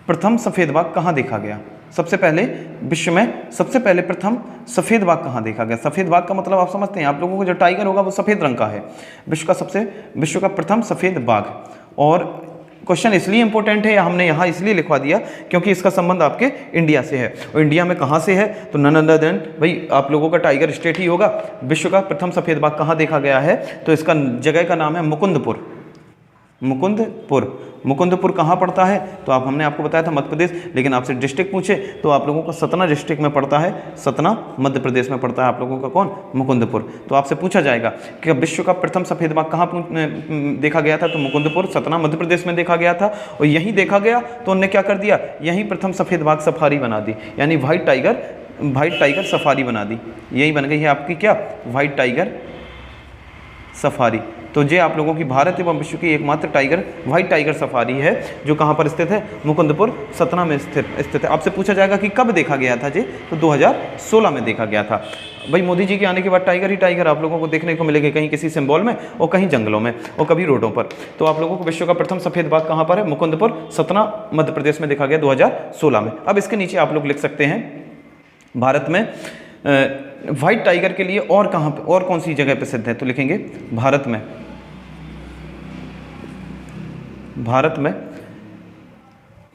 Speaker 1: प्रथम सफ़ेद बाघ कहाँ देखा गया, सबसे पहले विश्व में सबसे पहले प्रथम सफ़ेद बाघ कहाँ देखा गया। सफ़ेद बाघ का मतलब आप समझते हैं, आप लोगों को जो टाइगर होगा वो सफ़ेद रंग का है। विश्व का प्रथम सफ़ेद बाघ। और क्वेश्चन इसलिए इंपॉर्टेंट है, या हमने यहाँ इसलिए लिखवा दिया क्योंकि इसका संबंध आपके इंडिया से है, और इंडिया में कहाँ से है, तो नन अदर देन भाई आप लोगों का टाइगर स्टेट ही होगा। विश्व का प्रथम सफ़ेद बाघ कहाँ देखा गया है, तो इसका जगह का नाम है मुकुंदपुर। मुकुंदपुर कहाँ पड़ता है, तो हमने आपको बताया था मध्य प्रदेश, लेकिन आपसे डिस्ट्रिक्ट पूछे तो आप लोगों का सतना डिस्ट्रिक्ट में पड़ता है, सतना मध्य प्रदेश में पड़ता है आप लोगों का कौन, मुकुंदपुर। तो आपसे पूछा जाएगा कि विश्व का प्रथम सफ़ेद बाघ कहाँ देखा गया था, तो मुकुंदपुर सतना मध्य प्रदेश में देखा गया था। और यहीं देखा गया तो उन्होंने क्या कर दिया, यहीं प्रथम सफ़ेद बाघ सफारी बना दी, यानी व्हाइट टाइगर सफारी बना दी। यही बन गई है आपकी क्या, व्हाइट टाइगर सफारी। तो ये आप लोगों की भारत एवं विश्व की एकमात्र व्हाइट टाइगर सफारी है, जो कहाँ पर स्थित है, मुकुंदपुर सतना में स्थित है। आपसे पूछा जाएगा कि कब देखा गया था जी, तो 2016 में देखा गया था। भाई मोदी जी के आने के बाद टाइगर ही टाइगर आप लोगों को देखने को मिलेंगे, कहीं किसी सिंबल में और कहीं जंगलों में और कभी रोडों पर। तो आप लोगों को विश्व का प्रथम सफ़ेद बाघ कहाँ पर है, मुकुंदपुर सतना मध्य प्रदेश में देखा गया 2016 में। अब इसके नीचे आप लोग लिख सकते हैं भारत में व्हाइट टाइगर के लिए और कहाँ पे, और कौन सी जगह प्रसिद्ध है, तो लिखेंगे भारत में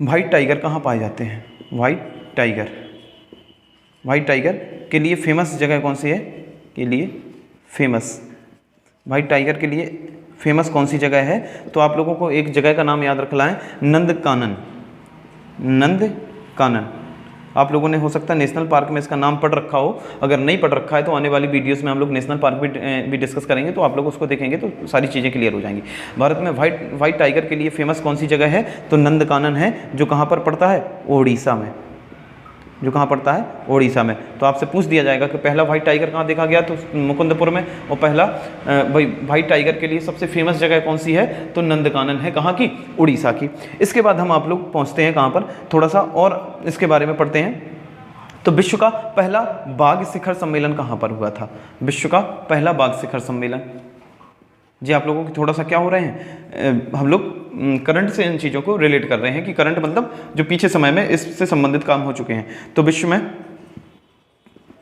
Speaker 1: व्हाइट टाइगर कहाँ पाए जाते हैं, व्हाइट टाइगर के लिए फेमस जगह कौन सी है, के लिए फेमस व्हाइट टाइगर के लिए फेमस कौन सी जगह है, तो आप लोगों को एक जगह का नाम याद रखना है, नंदकानन। आप लोगों ने हो सकता है नेशनल पार्क में इसका नाम पढ़ रखा हो, अगर नहीं पढ़ रखा है तो आने वाली वीडियोस में हम लोग नेशनल पार्क भी डिस्कस करेंगे, तो आप लोग उसको देखेंगे तो सारी चीज़ें क्लियर हो जाएंगी। भारत में व्हाइट टाइगर के लिए फेमस कौन सी जगह है, तो नंदकानन है, जो कहाँ पर पड़ता है, ओडिशा में, जो कहाँ पड़ता है, ओडिशा में। तो आपसे पूछ दिया जाएगा कि पहला व्हाइट टाइगर कहाँ देखा गया, तो मुकुंदपुर में, और पहला व्हाइट टाइगर के लिए सबसे फेमस जगह कौन सी है, तो नंदकानन है, कहाँ की, उड़ीसा की। इसके बाद हम आप लोग पहुँचते हैं कहाँ पर, थोड़ा सा और इसके बारे में पढ़ते हैं। तो विश्व का पहला बाघ शिखर सम्मेलन कहाँ पर हुआ था, विश्व का पहला बाघ शिखर सम्मेलन। जी आप लोगों की थोड़ा सा क्या हो रहे हैं, हम लोग करंट से इन चीज़ों को रिलेट कर रहे हैं कि करंट मतलब जो पीछे समय में इससे संबंधित काम हो चुके हैं। तो विश्व में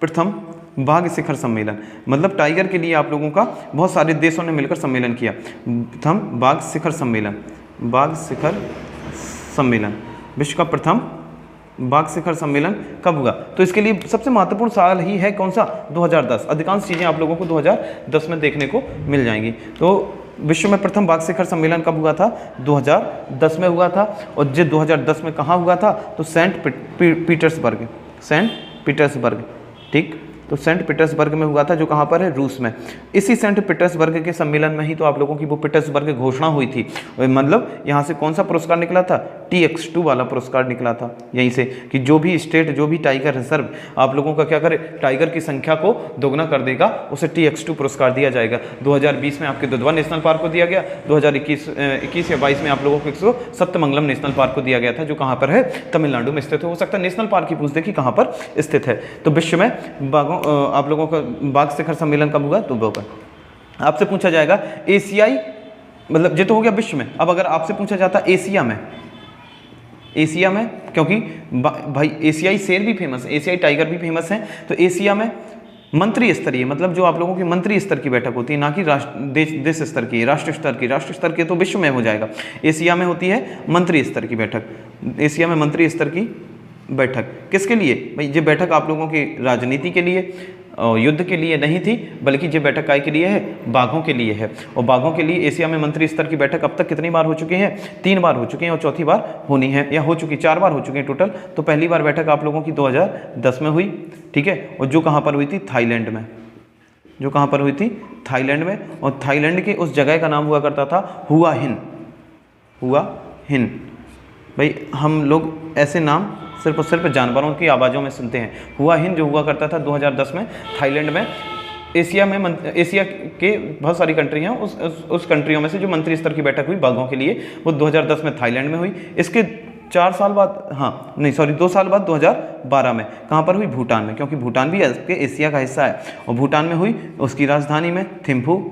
Speaker 1: प्रथम बाघ शिखर सम्मेलन, मतलब टाइगर के लिए आप लोगों का बहुत सारे देशों ने मिलकर सम्मेलन किया। प्रथम बाघ शिखर सम्मेलन, विश्व का प्रथम बाघ शिखर सम्मेलन कब हुआ, तो इसके लिए सबसे महत्वपूर्ण साल ही है कौन सा, 2010। अधिकांश चीज़ें आप लोगों को 2010 में देखने को मिल जाएंगी। तो विश्व में प्रथम बाघ शिखर सम्मेलन कब हुआ था, 2010 में हुआ था। और जो 2010 में कहाँ हुआ था, तो सेंट पीटर्सबर्ग, ठीक। तो सेंट पीटर्सबर्ग में हुआ था, जो कहाँ पर है, रूस में। इसी सेंट पीटर्सबर्ग के सम्मेलन में ही तो आप लोगों की वो पीटर्सबर्ग घोषणा हुई थी, मतलब यहाँ से कौन सा पुरस्कार निकला था, TX2 वाला पुरस्कार निकला था यहीं से, कि जो भी स्टेट, जो भी टाइगर रिजर्व आप लोगों का क्या करे, टाइगर की संख्या को दोगुना कर देगा, उसे TX2 पुरस्कार दिया जाएगा। 2020 में आपके दुधवा नेशनल पार्क को दिया गया, 2021 या 22 में आप लोगों को सप्तमंगलम नेशनल पार्क को दिया गया था, जो कहाँ पर है, तमिलनाडु में स्थित है। हो सकता है नेशनल पार्क ही पूछ दे कि कहाँ पर स्थित है। तो विश्व में बाघों, आप लोगों का बाघ शिखर सम्मेलन कब हुआ, तो होगा। आपसे पूछा जाएगा एशियाई, मतलब ये तो हो गया विश्व में। अब अगर आपसे पूछा जाता एशिया में, एशिया में, क्योंकि भाई एशियाई शेर भी फेमस है, एशियाई टाइगर भी फेमस है, तो एशिया में मंत्री स्तरीय, मतलब जो आप लोगों की मंत्री स्तर की बैठक होती है, ना कि देश स्तर की, राष्ट्र स्तर की। राष्ट्र स्तर की तो विश्व में हो जाएगा, एशिया में होती है मंत्री स्तर की बैठक। एशिया में मंत्री स्तर की बैठक किसके लिए, भाई ये बैठक आप लोगों की राजनीति के लिए, युद्ध के लिए नहीं थी, बल्कि ये बैठक काय के लिए है, बाघों के लिए है। और बाघों के लिए एशिया में मंत्री स्तर की बैठक अब तक कितनी बार हो चुकी है, 3 बार हो चुकी हैं, और चौथी बार होनी है, या हो चुकी, 4 बार हो चुकी है टोटल। तो पहली बार बैठक आप लोगों की 2010 में हुई, ठीक है, और जो कहाँ पर हुई थी, थाईलैंड में, जो कहाँ पर हुई थी, थाईलैंड में। और थाईलैंड के उस जगह का नाम हुआ करता था हुआ हिन, हुआ हिन। भाई हम लोग ऐसे नाम सिर्फ और सिर्फ जानवरों की आवाज़ों में सुनते हैं। हुआ हिन जो हुआ करता था 2010 में थाईलैंड में। एशिया में, एशिया के बहुत सारी कंट्री हैं, उस कंट्रियों में से जो मंत्री स्तर की बैठक हुई बाघों के लिए, वो 2010 में थाईलैंड में हुई। इसके 4 साल बाद, हाँ नहीं सॉरी 2 साल बाद 2012 में कहाँ पर हुई, भूटान में, क्योंकि भूटान भी एशिया का हिस्सा है। और भूटान में हुई, उसकी राजधानी में थिम्फू,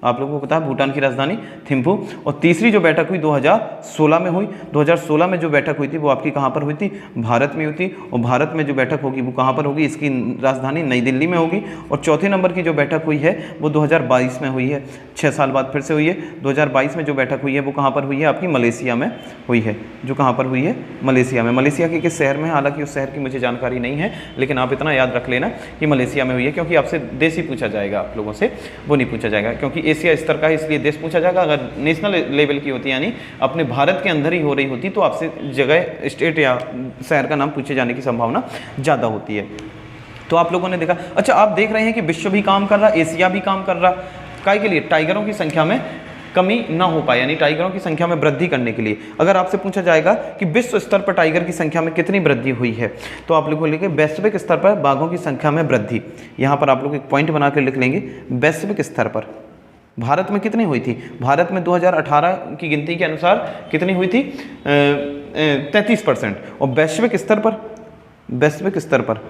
Speaker 1: आप लोगों को पता है भूटान की राजधानी थिम्फू। और तीसरी जो बैठक हुई 2016 में हुई। 2016 में जो बैठक हुई थी वो आपकी कहाँ पर हुई थी, भारत में हुई थी। और भारत में जो बैठक होगी वो कहाँ पर होगी, इसकी राजधानी नई दिल्ली में होगी। और चौथे नंबर की जो बैठक हुई है वो 2022 में हुई है, 6 साल बाद फिर से हुई है। 2022 में जो बैठक हुई है वो कहाँ पर हुई है, आपकी मलेशिया में हुई है, जो कहाँ पर हुई है, मलेशिया में। मलेशिया के किस शहर में है, हालांकि उस शहर की मुझे जानकारी नहीं है, लेकिन आप इतना याद रख लेना कि मलेशिया में हुई है, क्योंकि आपसे देश ही पूछा जाएगा, आप लोगों से वो नहीं पूछा जाएगा, क्योंकि एशिया स्तर का है इसलिए देश पूछा जाएगा। अगर नेशनल लेवल की होती, यानी अपने भारत के अंदर ही हो रही होती, तो आपसे जगह, स्टेट या शहर का नाम पूछे जाने की संभावना ज़्यादा होती है। तो आप लोगों ने देखा। अच्छा, आप देख रहे हैं कि विश्व भी काम कर रहा, एशिया भी काम कर रहा, काय के लिए, टाइगरों की संख्या में कमी ना हो पाए, यानी टाइगरों की संख्या में वृद्धि करने के लिए। अगर आपसे पूछा जाएगा कि विश्व स्तर पर टाइगर की संख्या में कितनी वृद्धि हुई है, तो आप लोग लिखेंगे वैश्विक स्तर पर बाघों की संख्या में वृद्धि। यहाँ पर आप लोग एक पॉइंट बना कर लिख लेंगे, वैश्विक स्तर पर भारत में कितनी हुई थी। भारत में 2018 की गिनती के अनुसार कितनी हुई थी, 33%। और वैश्विक स्तर पर, वैश्विक स्तर पर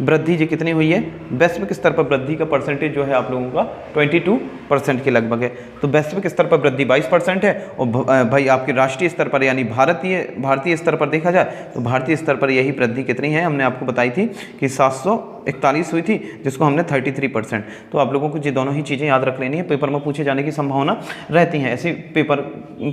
Speaker 1: वृद्धि जी कितनी हुई है, वैश्विक स्तर पर वृद्धि का परसेंटेज जो है आप लोगों का 22% के लगभग है। तो वैश्विक स्तर पर वृद्धि 22% है। और भाई आपके राष्ट्रीय स्तर पर, यानी भारतीय स्तर पर देखा जाए तो भारतीय स्तर पर यही वृद्धि कितनी है, हमने आपको बताई थी कि 741 हुई थी, जिसको हमने 33%। तो आप लोगों को ये दोनों ही चीज़ें याद रख लेनी है, पेपर में पूछे जाने की संभावना रहती है, ऐसे पेपर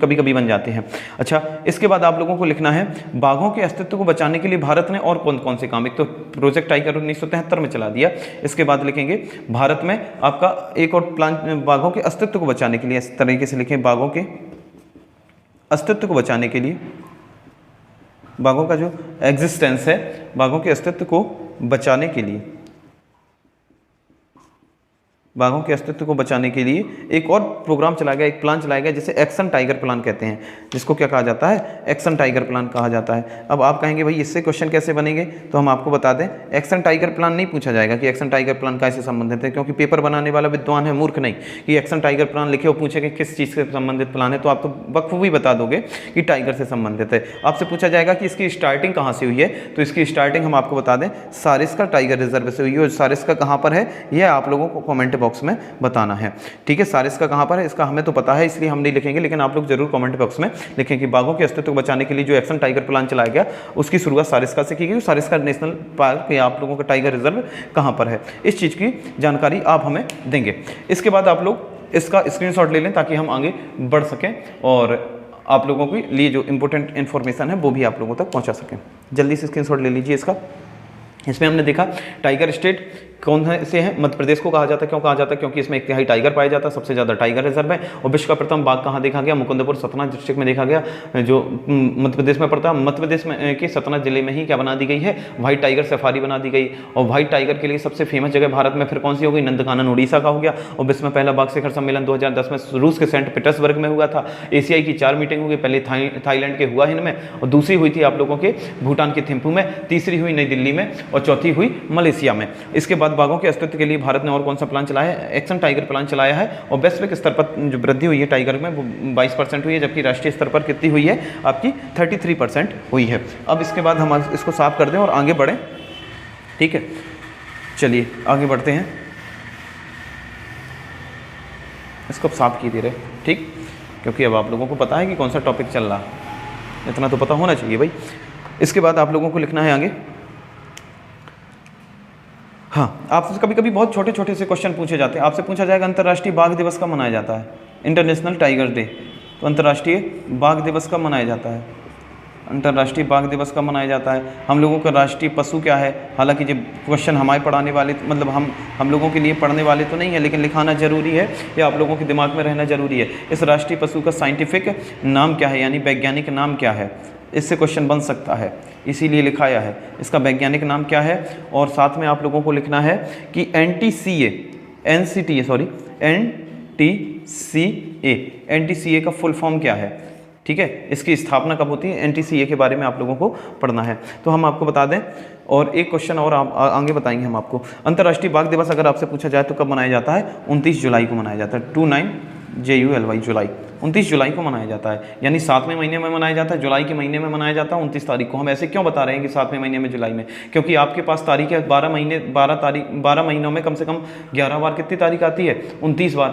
Speaker 1: कभी कभी बन जाते हैं। अच्छा, इसके बाद आप लोगों को लिखना है बाघों के अस्तित्व को बचाने के लिए भारत ने और कौन कौन से काम, एक तो प्रोजेक्ट टाइगर 1973 में चला दिया। इसके बाद लिखेंगे भारत में आपका एक और प्लान, बाघों के अस्तित्व को बचाने के लिए, इस तरीके से लिखें, बाघों के अस्तित्व को बचाने के लिए, बाघों का जो एग्जिस्टेंस है, बाघों के अस्तित्व को बचाने के लिए, बाघों के अस्तित्व को बचाने के लिए एक और प्रोग्राम चलाया गया, एक प्लान चलाया गया जिसे एक्शन टाइगर प्लान कहते हैं, जिसको क्या कहा जाता है, एक्शन टाइगर प्लान कहा जाता है। अब आप कहेंगे भाई इससे क्वेश्चन कैसे बनेंगे, तो हम आपको बता दें, एक्शन टाइगर प्लान नहीं पूछा जाएगा कि एक्शन टाइगर प्लान कैसे संबंधित है, क्योंकि पेपर बनाने वाला विद्वान है, मूर्ख नहीं कि एक्शन टाइगर प्लान लिखे और पूछे कि किस चीज़ से संबंधित प्लान है, तो आप तो बखूबी बता दोगे कि टाइगर से संबंधित है। आपसे पूछा जाएगा कि इसकी स्टार्टिंग कहाँ से हुई है, तो इसकी स्टार्टिंग हम आपको बता दें सारिस्का टाइगर रिजर्व से हुई है। और सारिस्का कहाँ पर है, यह आप लोगों को कमेंट बॉक्स में बताना है, ठीक है। सारिस्का कहाँ पर है इसका हमें तो पता है, इसलिए हम नहीं लिखेंगे, लेकिन आप लोग जरूर कमेंट बॉक्स में लिखें कि बाघों के अस्तित्व को बचाने के लिए जो एक्शन टाइगर प्लान चलाया गया उसकी शुरुआत सारिस्का से की गई। सारिस्का नेशनल पार्क या आप लोगों का टाइगर रिजर्व कहाँ पर है, इस चीज़ की जानकारी आप हमें देंगे। इसके बाद आप लोग इसका स्क्रीनशॉट ले लें ताकि हम आगे बढ़ सकें और आप लोगों के लिए जो इंपॉर्टेंट इन्फॉर्मेशन है वो भी आप लोगों तक पहुँचा सकें। जल्दी से स्क्रीनशॉट ले लीजिए इसका। इसमें हमने देखा टाइगर स्टेट कौन से हैं? मध्य प्रदेश को कहा जाता है। क्यों कहा जाता है? क्योंकि इसमें 1 तिहाई टाइगर पाया जाता है, सबसे ज़्यादा टाइगर रिजर्व है। और विश्व का प्रथम बाघ कहाँ देखा गया? मुकुंदपुर सतना डिस्ट्रिक्ट में देखा गया, जो मध्य प्रदेश में पड़ता है। मध्य प्रदेश में के सतना जिले में ही क्या बना दी गई है? व्हाइट टाइगर सफारी बना दी गई। और व्हाइट टाइगर के लिए सबसे फेमस जगह भारत में फिर कौन सी हो गई? नंदकानन उड़ीसा का हो गया। और विश्व में पहला बाघ शिखर सम्मेलन 2010 में रूस के सेंट पीटर्सबर्ग में हुआ था। एशियाई की 4 मीटिंग हुई, पहले थाईलैंड के हुआ हिन में, और दूसरी हुई थी आप लोगों के भूटान के थिम्पू में, तीसरी हुई नई दिल्ली में, और चौथी हुई मलेशिया में। इसके बाद बाघों के अस्तित्व के लिए भारत ने और कौन सा प्लान चलाया है? एक्शन टाइगर प्लान चलाया है। और वैश्विक स्तर पर जो वृद्धि हुई है टाइगर में वो 22% हुई है, जबकि राष्ट्रीय स्तर पर कितनी हुई है? आपकी 33% हुई है। अब इसके बाद हम इसको साफ कर दें और आगे बढ़ें, ठीक है? चलिए आगे बढ़ते हैं, इसको साफ की दे रहे, ठीक, क्योंकि अब आप लोगों को पता है कि कौन सा टॉपिक चल रहा है, इतना तो पता होना चाहिए भाई। इसके बाद आप लोगों को लिखना है आगे, हाँ, आपसे कभी कभी बहुत छोटे छोटे से क्वेश्चन पूछे जाते हैं। आपसे पूछा जाएगा अंतर्राष्ट्रीय बाघ दिवस कब मनाया जाता है? International tiger day. तो अंतर्राष्ट्रीय बाघ दिवस कब मनाया जाता है? अंतर्राष्ट्रीय बाघ दिवस कब मनाया जाता है? हम लोगों का राष्ट्रीय पशु क्या है? हालांकि जब क्वेश्चन हमारे पढ़ाने वाले, मतलब हम लोगों के लिए पढ़ने वाले तो नहीं है, लेकिन लिखाना जरूरी है, ये आप लोगों के दिमाग में रहना जरूरी है। इस राष्ट्रीय पशु का साइंटिफिक नाम क्या है, यानी वैज्ञानिक नाम क्या है? इससे क्वेश्चन बन सकता है, इसीलिए लिखाया है। इसका वैज्ञानिक नाम क्या है? और साथ में आप लोगों को लिखना है कि NTCA का फुल फॉर्म क्या है, ठीक है? इसकी स्थापना कब होती है? NTCA के बारे में आप लोगों को पढ़ना है, तो हम आपको बता दें। और एक क्वेश्चन और आगे बताएंगे हम आपको। अंतर्राष्ट्रीय बाघ दिवस अगर आपसे पूछा जाए तो कब मनाया जाता है? 29 जुलाई को मनाया जाता है। 29 जुलाई, 29 जुलाई को मनाया जाता है, यानी 7वें महीने में मनाया जाता है, जुलाई के महीने में मनाया जाता है 29 तारीख को। हम ऐसे क्यों बता रहे हैं कि 7वें महीने में जुलाई में? क्योंकि आपके पास तारीख है 12 महीनों में कम से कम 11 बार कितनी तारीख आती है? 29 बार,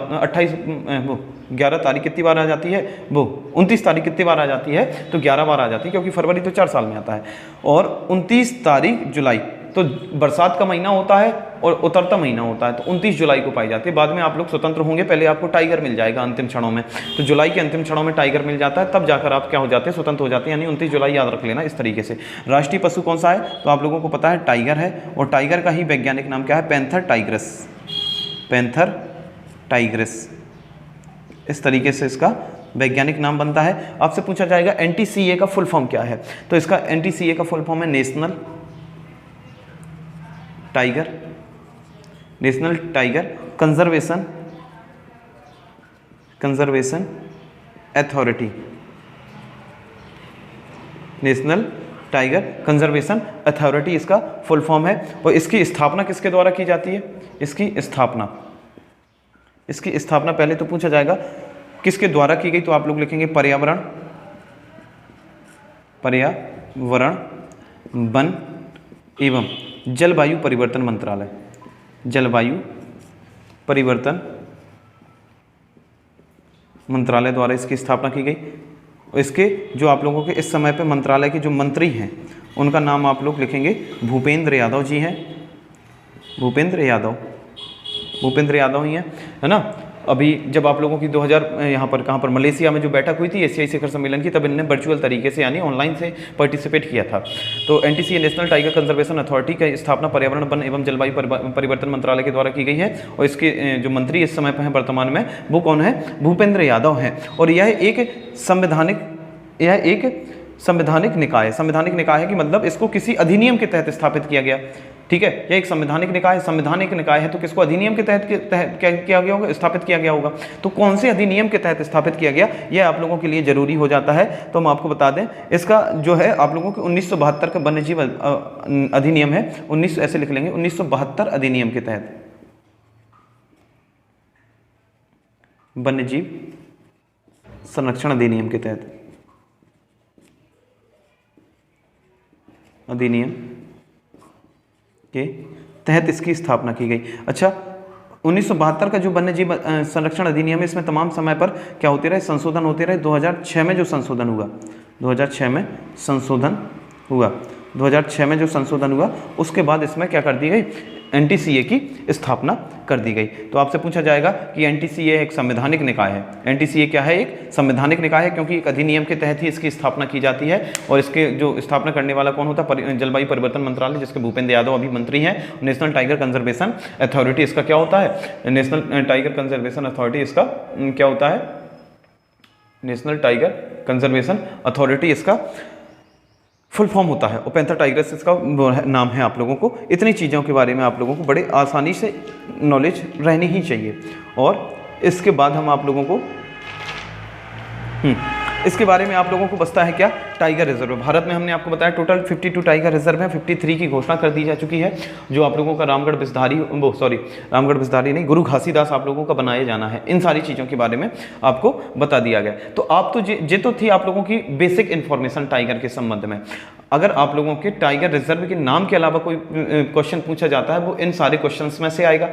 Speaker 1: 11 तारीख कितनी बार आ जाती है? वो 29 तारीख कितनी बार आ जाती है? तो 11 बार आ जाती है, क्योंकि फरवरी तो 4 साल में आता है। और 29 तारीख जुलाई तो बरसात का महीना होता है और उतरता महीना होता है, तो 29 जुलाई को पाई जाती है। बाद में आप लोग स्वतंत्र होंगे, पहले आपको टाइगर मिल जाएगा अंतिम क्षणों में, तो जुलाई के अंतिम क्षणों में टाइगर मिल जाता है, तब जाकर आप क्या हो जाते हैं? स्वतंत्र हो जाते हैं। यानी 29 जुलाई याद रख लेना इस तरीके से। राष्ट्रीय पशु कौन सा है? तो आप लोगों को पता है टाइगर है, और टाइगर का ही वैज्ञानिक नाम क्या है? Panther Tigris. पैंथर टाइग्रिस, इस तरीके से इसका वैज्ञानिक नाम बनता है। आपसे पूछा जाएगा NTCA का फुल फॉर्म क्या है? तो इसका NTCA का फुल फॉर्म है national tiger conservation authority. National tiger conservation authority इसका फुल फॉर्म है। और इसकी स्थापना किसके द्वारा की जाती है? इसकी स्थापना पहले तो पूछा जाएगा किसके द्वारा की गई, तो आप लोग लिखेंगे पर्यावरण, वन एवं जलवायु परिवर्तन मंत्रालय। जलवायु परिवर्तन मंत्रालय द्वारा इसकी स्थापना की गई। इसके जो आप लोगों के इस समय पे मंत्रालय के जो मंत्री हैं उनका नाम आप लोग लिखेंगे भूपेंद्र यादव जी हैं। भूपेंद्र यादव ही है ना। अभी जब आप लोगों की 2000 यहाँ पर कहाँ पर मलेशिया में जो बैठक हुई थी एशियाई शिखर सम्मेलन की, तब इन्होंने वर्चुअल तरीके से यानी ऑनलाइन से पार्टिसिपेट किया था। तो NTCA national tiger conservation authority की स्थापना पर्यावरण, वन एवं जलवायु परिवर्तन मंत्रालय के द्वारा की गई है। और इसके जो मंत्री इस समय पर हैं वर्तमान में, वो कौन है? भूपेंद्र यादव हैं। और यह एक संवैधानिक निकाय है कि मतलब इसको किसी अधिनियम के तहत स्थापित किया गया, ठीक है? यह एक संवैधानिक निकाय है, तो किसको अधिनियम के तहत क्या किया गया होगा? स्थापित किया गया होगा। तो कौन से अधिनियम के तहत स्थापित किया गया, यह आप लोगों के लिए जरूरी हो जाता है। तो हम आपको बता दें, इसका जो है आप लोगों के 1972 का वन्यजीव अधिनियम है। 19 ऐसे लिख लेंगे, 1972 अधिनियम के तहत, वन्यजीव संरक्षण अधिनियम के तहत, अधिनियम के तहत इसकी स्थापना की गई। अच्छा, 1972 का जो वन्यजीव संरक्षण अधिनियम है, इसमें तमाम समय पर क्या होते रहे? संशोधन होते रहे। 2006 में जो संशोधन हुआ, 2006 में संशोधन हुआ, उसके बाद इसमें क्या कर दी गई? NTCA की स्थापना कर दी गई। तो आपसे पूछा जाएगा कि NTCA एक संवैधानिक निकाय है। NTCA क्या है? एक संवैधानिक निकाय है, क्योंकि एक अधिनियम के तहत ही इसकी स्थापना की जाती है। और इसके जो स्थापना करने वाला कौन होता है? जलवायु परिवर्तन मंत्रालय, जिसके भूपेंद्र यादव अभी मंत्री हैं। नेशनल टाइगर कंजर्वेशन अथॉरिटी इसका क्या होता है? नेशनल टाइगर कंजर्वेशन अथॉरिटी इसका क्या होता है? नेशनल टाइगर कंजर्वेशन अथॉरिटी इसका फुल फॉर्म होता है। और पैंथर टाइगर्स इसका नाम है। आप लोगों को इतनी चीज़ों के बारे में आप लोगों को बड़े आसानी से नॉलेज रहनी ही चाहिए। और इसके बाद हम आप लोगों को इसके बारे में आप लोगों को बचता है क्या? Tiger reserve. भारत में हमने आपको बताया टोटल 52 टाइगर रिजर्व है। 53 की घोषणा कर दी जा चुकी है। जो आप लोगों का रामगढ़ बिस्दारी नहीं, गुरु घासीदास आप लोगों का बनाया जाना है। इन सारी चीज़ों के बारे में आपको बता दिया गया। तो आप तो ये तो थी आप लोगों की बेसिक इन्फॉर्मेशन टाइगर के संबंध में। अगर आप लोगों के टाइगर रिजर्व के नाम के अलावा कोई क्वेश्चन पूछा जाता है, वो इन सारे क्वेश्चन में से आएगा।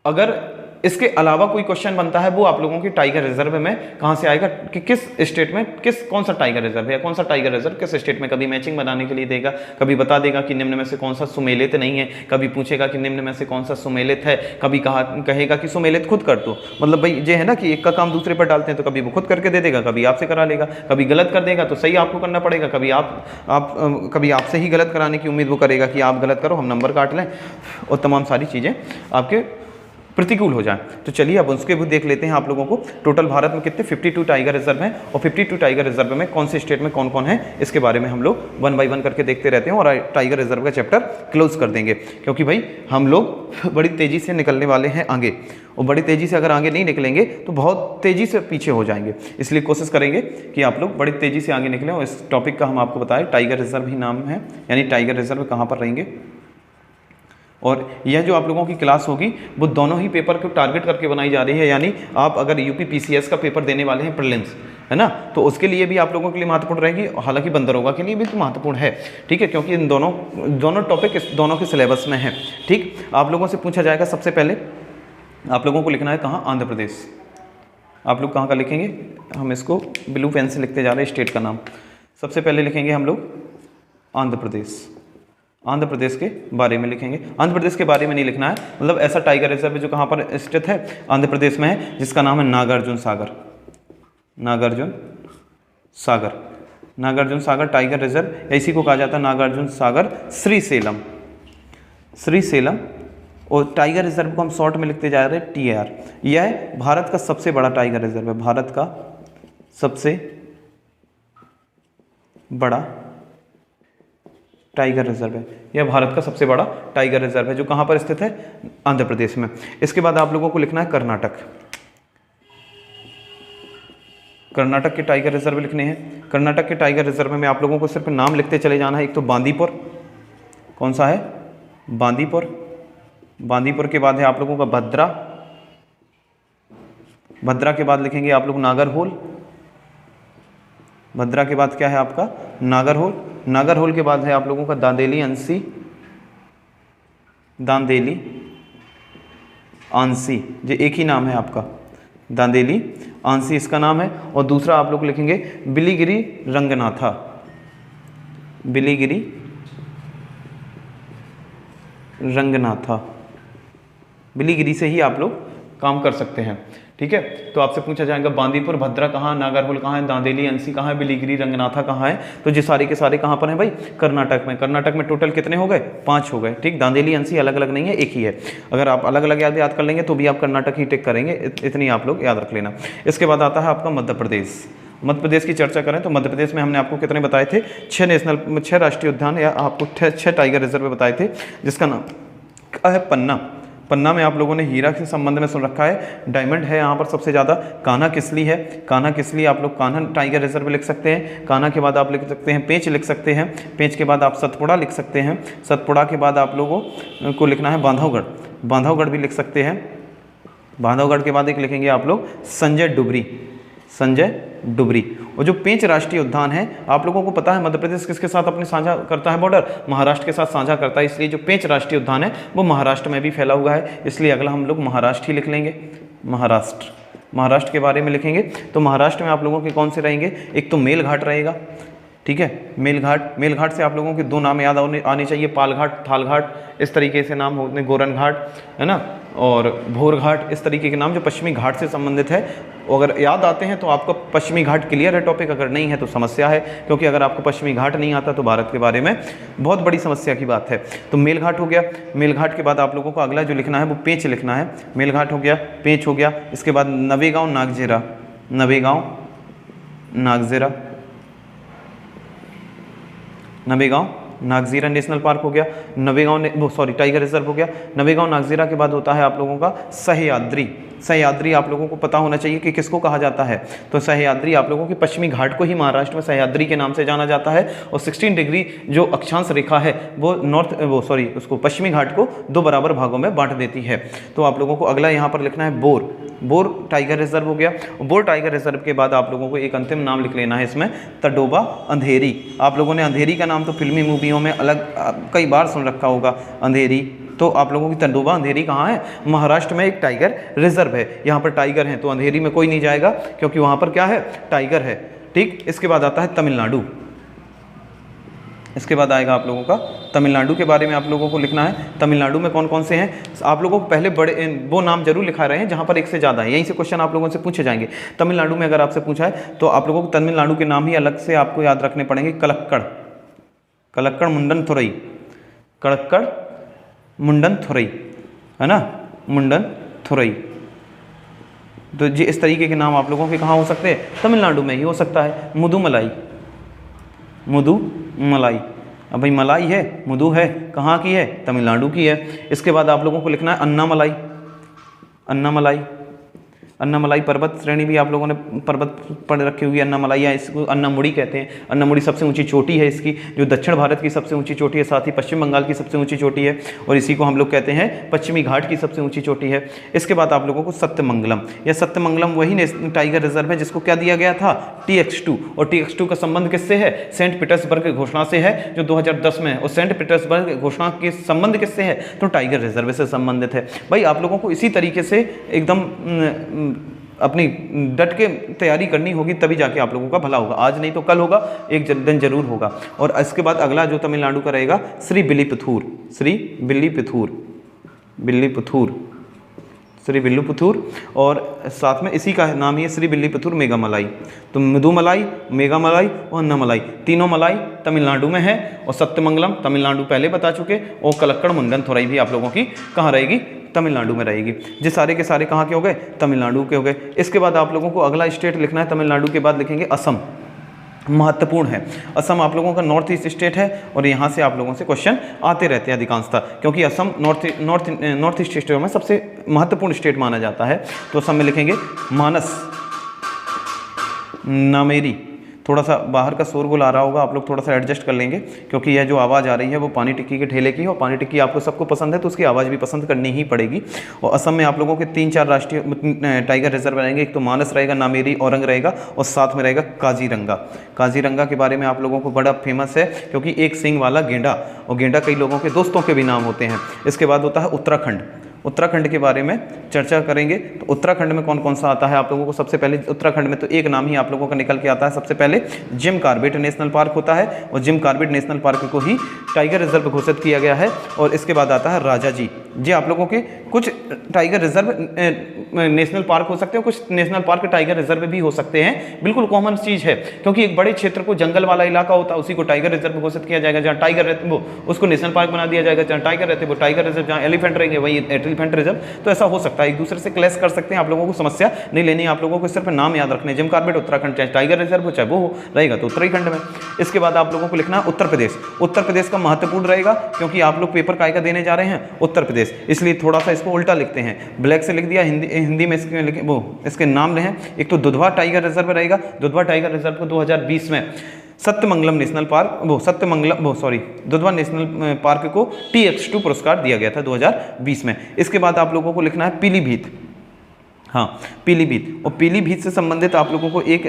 Speaker 1: अगर इसके अलावा कोई क्वेश्चन बनता है, वो आप लोगों की टाइगर रिजर्व में कहां से आएगा कि किस स्टेट में कौन सा टाइगर रिजर्व है, या कौन सा टाइगर रिजर्व किस स्टेट में। कभी मैचिंग बनाने के लिए देगा, कभी बता देगा कि निम्न में से कौन सा सुमेलित नहीं है, कभी पूछेगा कि निम्न में से कौन सा सुमेलित है, कभी कहेगा कि सुमेलित खुद कर दो। मतलब भाई ये है ना कि एक का काम दूसरे पर डालते हैं, तो कभी वो खुद करके दे देगा, कभी आपसे करा लेगा, कभी गलत कर देगा तो सही आपको करना पड़ेगा, कभी आपसे ही गलत कराने की उम्मीद वो करेगा कि आप गलत करो, हम नंबर काट लें, और तमाम सारी चीज़ें आपके प्रतिकूल हो जाए। तो चलिए अब उसके भी देख लेते हैं आप लोगों को। टोटल भारत में कितने 52 टाइगर रिजर्व हैं, और 52 टाइगर रिजर्व में कौन से स्टेट में कौन कौन है, इसके बारे में हम लोग 1 बाय 1 करके देखते रहते हैं। और टाइगर रिजर्व का चैप्टर क्लोज कर देंगे, क्योंकि भाई हम लोग बड़ी तेज़ी से निकलने वाले हैं आगे, और बड़ी तेज़ी से अगर आगे नहीं निकलेंगे तो बहुत तेज़ी से पीछे हो जाएंगे। इसलिए कोशिश करेंगे कि आप लोग बड़ी तेज़ी से आगे निकलें। और इस टॉपिक का हम आपको बताएं टाइगर रिजर्व ही नाम है, यानी टाइगर रिजर्व कहाँ पर रहेंगे। और यह जो आप लोगों की क्लास होगी वो दोनों ही पेपर को टारगेट करके बनाई जा रही है। यानी आप अगर यूपी PCS का पेपर देने वाले हैं प्रीलिम्स, है ना, तो उसके लिए भी आप लोगों के लिए महत्वपूर्ण रहेगी। हालांकि बंदरोगा के लिए भी तो महत्वपूर्ण है, ठीक है, क्योंकि इन दोनों टॉपिक दोनों के सिलेबस में है। ठीक, आप लोगों से पूछा जाएगा, सबसे पहले आप लोगों को लिखना है कहाँ? आंध्र प्रदेश। आप लोग कहाँ का लिखेंगे? हम इसको ब्लू पेन से लिखते जा रहे हैं स्टेट का नाम। सबसे पहले लिखेंगे हम लोग आंध्र प्रदेश। आंध्र प्रदेश के बारे में लिखेंगे। आंध्र प्रदेश के बारे में नहीं लिखना है, मतलब ऐसा टाइगर रिजर्व जो कहाँ पर स्थित है? आंध्र प्रदेश में है, जिसका नाम है नागार्जुन सागर। नागार्जुन सागर, नागार्जुन सागर टाइगर रिजर्व, इसी को कहा जाता है नागार्जुन सागर श्रीसेलम। श्रीसेलम। और टाइगर रिजर्व को हम शॉर्ट में लिखते जा रहे हैं TR। यह भारत का सबसे बड़ा टाइगर रिजर्व है। भारत का सबसे बड़ा टाइगर रिजर्व है। यह भारत का सबसे बड़ा टाइगर रिजर्व है, जो कहाँ पर स्थित है? आंध्र प्रदेश में। इसके बाद आप लोगों को लिखना है कर्नाटक। कर्नाटक के टाइगर रिजर्व लिखने हैं। कर्नाटक के टाइगर रिजर्व में आप लोगों को सिर्फ नाम लिखते चले जाना है। एक तो बांदीपुर, कौन सा है? बांदीपुर। बांदीपुर के बाद है आप लोगों का भद्रा। भद्रा के बाद लिखेंगे आप लोग नागरहोल। भद्रा के बाद क्या है आपका? नागरहोल। नागरहोल के बाद है आप लोगों का दांदेली अंसी। दांदेली आंसी, ये एक ही नाम है आपका, दांदेली आंसी इसका नाम है। और दूसरा आप लोग लिखेंगे बिलीगिरी रंगनाथा। बिलीगिरी रंगनाथा। बिलीगिरी से ही आप लोग काम कर सकते हैं, ठीक है। तो आपसे पूछा जाएगा बांदीपुर, भद्रा कहाँ, नागरहोल कहाँ है, दांदेली अंसी कहाँ है, बिलीगिरी रंगनाथा कहाँ है। तो ये सारे के सारे कहाँ पर हैं भाई? कर्नाटक में। कर्नाटक में टोटल कितने हो गए? 5 हो गए, ठीक। दांदेली अंसी अलग अलग नहीं है, एक ही है। अगर आप अलग अलग याद कर लेंगे तो भी आप कर्नाटक ही टिक करेंगे, इतनी आप लोग याद रख लेना। इसके बाद आता है आपका मध्य प्रदेश। मध्य प्रदेश की चर्चा करें तो मध्य प्रदेश में हमने आपको कितने बताए थे? 6 राष्ट्रीय उद्यान या आपको 6 टाइगर रिजर्व बताए थे, जिसका नाम है पन्ना। पन्ना में आप लोगों ने हीरा के संबंध में सुन रखा है, डायमंड है यहाँ पर सबसे ज़्यादा। कान्हा किसली है, कान्हा किसली आप लोग कान्हा टाइगर रिजर्व लिख सकते हैं। कान्हा के बाद आप लिख सकते हैं पेंच लिख सकते हैं। पेंच के बाद आप सतपुड़ा लिख सकते हैं। सतपुड़ा के बाद आप लोगों को लिखना है बांधवगढ़। बांधवगढ़ भी लिख सकते हैं। बांधवगढ़ के बाद एक लिखेंगे आप लोग संजय डुबरी। संजय डुबरी। और जो पेंच राष्ट्रीय उद्यान है, आप लोगों को पता है मध्य प्रदेश किसके साथ अपने साझा करता है बॉर्डर? महाराष्ट्र के साथ साझा करता है। इसलिए जो पेंच राष्ट्रीय उद्यान है वो महाराष्ट्र में भी फैला हुआ है, इसलिए अगला हम लोग महाराष्ट्र ही लिख लेंगे। महाराष्ट्र। महाराष्ट्र के बारे में लिखेंगे तो महाराष्ट्र में आप लोगों के कौन से रहेंगे? एक तो मेलघाट रहेगा। ठीक है। मेलघाट, मेलघाट से आप लोगों के दो नाम याद आने चाहिए, पालघाट, थालघाट, इस तरीके से नाम होते हैं, गोरन घाट है ना, और भोर घाट, इस तरीके के नाम जो पश्चिमी घाट से संबंधित है। अगर याद आते हैं तो आपका पश्चिमी घाट क्लियर है टॉपिक, अगर नहीं है तो समस्या है, क्योंकि अगर आपको पश्चिमी घाट नहीं आता तो भारत के बारे में बहुत बड़ी समस्या की बात है। तो मेलघाट हो गया। मेलघाट के बाद आप लोगों को अगला जो लिखना है वो पेंच लिखना है। मेलघाट हो गया, पेंच हो गया, इसके बाद नवेगांव नागजीरा, नवेगांव नागजीरा, नवेगांव नागजीरा नेशनल पार्क हो गया। नवेगांव टाइगर रिजर्व हो गया। नवेगांव नागजीरा के बाद होता है आप लोगों का सह्याद्री। सह्याद्री आप लोगों को पता होना चाहिए कि किसको कहा जाता है। तो सह्याद्री आप लोगों की पश्चिमी घाट को ही महाराष्ट्र में सह्याद्री के नाम से जाना जाता है। और 16 डिग्री जो अक्षांश रेखा है वो उसको पश्चिमी घाट को दो बराबर भागों में बांट देती है। तो आप लोगों को अगला यहाँ पर लिखना है बोर। बोर टाइगर रिजर्व हो गया। बोर टाइगर रिजर्व के बाद आप लोगों को एक अंतिम नाम लिख लेना है इसमें, तडोबा अंधेरी। आप लोगों ने अंधेरी का नाम तो फिल्मी मूवियों में अलग कई बार सुन रखा होगा, अंधेरी। तो आप लोगों की तडोबा अंधेरी कहाँ है? महाराष्ट्र में एक टाइगर रिजर्व है। यहाँ पर टाइगर है तो अंधेरी में कोई नहीं जाएगा, क्योंकि वहाँ पर क्या है? टाइगर है। ठीक, इसके बाद आता है तमिलनाडु। इसके बाद आएगा आप लोगों का तमिलनाडु के बारे में आप लोगों को लिखना है। तमिलनाडु में कौन कौन से हैं? आप लोगों को पहले बड़े वो नाम जरूर लिखा रहे हैं जहाँ पर एक से ज़्यादा है, यहीं से क्वेश्चन आप लोगों से पूछे जाएंगे। तमिलनाडु में अगर आपसे पूछा है तो आप लोगों को तमिलनाडु के नाम ही अलग से आपको याद रखने पड़ेंगे। कलक्कड़, कलक्कड़ मुंडन थुरई, कलक्कड़ मुंडन थुरई, है ना, मुंडन थुरई। तो जी इस तरीके के नाम आप लोगों के कहाँ हो सकते हैं? तमिलनाडु में ही हो सकता है। मुदुमलाई, मुदुमलाई। अब भाई मलाई है, मुदु है, कहाँ की है? तमिलनाडु की है। इसके बाद आप लोगों को लिखना है अन्नामलाई। अन्नामलाई, अन्नामलाई पर्वत श्रेणी भी आप लोगों ने पर्वत पढ़ रखी होगी। अन्नामलाई या इसको अन्नामुड़ी कहते हैं। अन्नामुड़ी सबसे ऊंची चोटी है इसकी, जो दक्षिण भारत की सबसे ऊंची चोटी है, साथ ही पश्चिम बंगाल की सबसे ऊंची चोटी है, और इसी को हम लोग कहते हैं पश्चिमी घाट की सबसे ऊंची चोटी है। इसके बाद आप लोगों को सत्यमंगलम, या सत्यमंगलम वही टाइगर रिजर्व है जिसको क्या दिया गया था? TX2। और TX2 का संबंध किससे है? सेंट पीटर्सबर्ग घोषणा से है जो 2010 में। और सेंट पीटर्सबर्ग घोषणा के संबंध किससे है? तो टाइगर रिजर्व से संबंधित है। भाई आप लोगों को इसी तरीके से एकदम अपनी डट के तैयारी करनी होगी, तभी जाके आप लोगों का भला होगा। आज नहीं तो कल होगा, एक दिन जरूर होगा। और इसके बाद अगला जो तमिलनाडु का रहेगा श्री विल्लुपुथूर, श्री विल्लुपुथूर, विल्लुपुथूर, श्री विल्लुपुथूर। और साथ में इसी का नाम ही है श्री विल्लुपुथूर मेघामलाई। तो मुदुमलाई, मेघामलाई और अन्नामलाई, तीनों मलाई तमिलनाडु में है। और सत्यमंगलम तमिलनाडु पहले बता चुके। और कलक्कड़ मुंडन थुरई भी आप लोगों की कहाँ रहेगी? तमिलनाडु में रहेगी। जे सारे के सारे कहाँ के हो गए? तमिलनाडु के हो गए। इसके बाद आप लोगों को अगला स्टेट लिखना है। तमिलनाडु के बाद लिखेंगे असम। महत्वपूर्ण है असम, आप लोगों का नॉर्थ ईस्ट स्टेट है, और यहाँ से आप लोगों से क्वेश्चन आते रहते हैं अधिकांशतः, क्योंकि असम नॉर्थ ईस्ट स्टेट में सबसे महत्वपूर्ण स्टेट माना जाता है। तो असम में लिखेंगे मानस, नामेरी। थोड़ा सा बाहर का शोरगुल आ रहा होगा, आप लोग थोड़ा सा एडजस्ट कर लेंगे, क्योंकि यह जो आवाज़ आ रही है वो पानी टिक्की के ठेले की है, और पानी टिक्की आपको सबको पसंद है तो उसकी आवाज़ भी पसंद करनी ही पड़ेगी। और असम में आप लोगों के 3-4 राष्ट्रीय टाइगर रिजर्व रहेंगे। एक तो मानस रहेगा, नामेरी, औरंग रहेगा, और साथ में रहेगा काजीरंगा। काजीरंगा के बारे में आप लोगों को बड़ा फेमस है, क्योंकि एक सींग वाला गेंडा, और गेंडा कई लोगों के दोस्तों के भी नाम होते हैं। इसके बाद होता है उत्तराखंड। उत्तराखंड के बारे में चर्चा करेंगे। तो उत्तराखंड में कौन कौन सा आता है आप लोगों को? सबसे पहले उत्तराखंड में तो एक नाम ही आप लोगों का निकल के आता है। सबसे पहले जिम कॉर्बेट नेशनल पार्क होता है, और जिम कॉर्बेट नेशनल पार्क को ही टाइगर रिजर्व घोषित किया गया है। और इसके बाद आता है राजाजी। जी आप लोगों के कुछ टाइगर रिजर्व नेशनल पार्क हो सकते हैं, कुछ नेशनल पार्क टाइगर रिजर्व भी हो सकते हैं। बिल्कुल कॉमन चीज़ है, क्योंकि एक बड़े क्षेत्र को, जंगल वाला इलाका होता है, उसी को टाइगर रिजर्व घोषित किया जाएगा। जहाँ टाइगर रहते वो उसको नेशनल पार्क बना दिया जाएगा, जहाँ टाइगर रहते वो टाइगर रिजर्व, जहाँ एलिफेंट रहेंगे वही एलिफेंट रिजर्व। तो ऐसा हो सकता है, एक दूसरे से क्लैश कर सकते हैं। आप लोगों को समस्या नहीं लेनी है, आप लोगों को सिर्फ नाम याद रखने। जिम कॉर्बेट उत्तराखंड, चाहे टाइगर रिजर्व हो चाहे वो हो, रहेगा तो उत्तराखंड में। इसके बाद आप लोगों को लिखना उत्तर प्रदेश। उत्तर प्रदेश का महत्वपूर्ण रहेगा, क्योंकि आप लोग पेपर काय का देने जा रहे हैं? उत्तर प्रदेश, इसलिए थोड़ा सा इसको उल्टा लिखते हैं। ब्लैक से लिख दिया, हिंदी में इसके नाम रहे। एक तो दुधवा टाइगर रिजर्व रहेगा। दुधवा टाइगर रिजर्व को 2020 में Sathyamangalam national park Dudhwa national park को TX2 पुरस्कार दिया गया था 2020 में। इसके बाद आप लोगों को लिखना है पीलीभीत। हाँ, पीलीभीत। और पीलीभीत से संबंधित आप लोगों को एक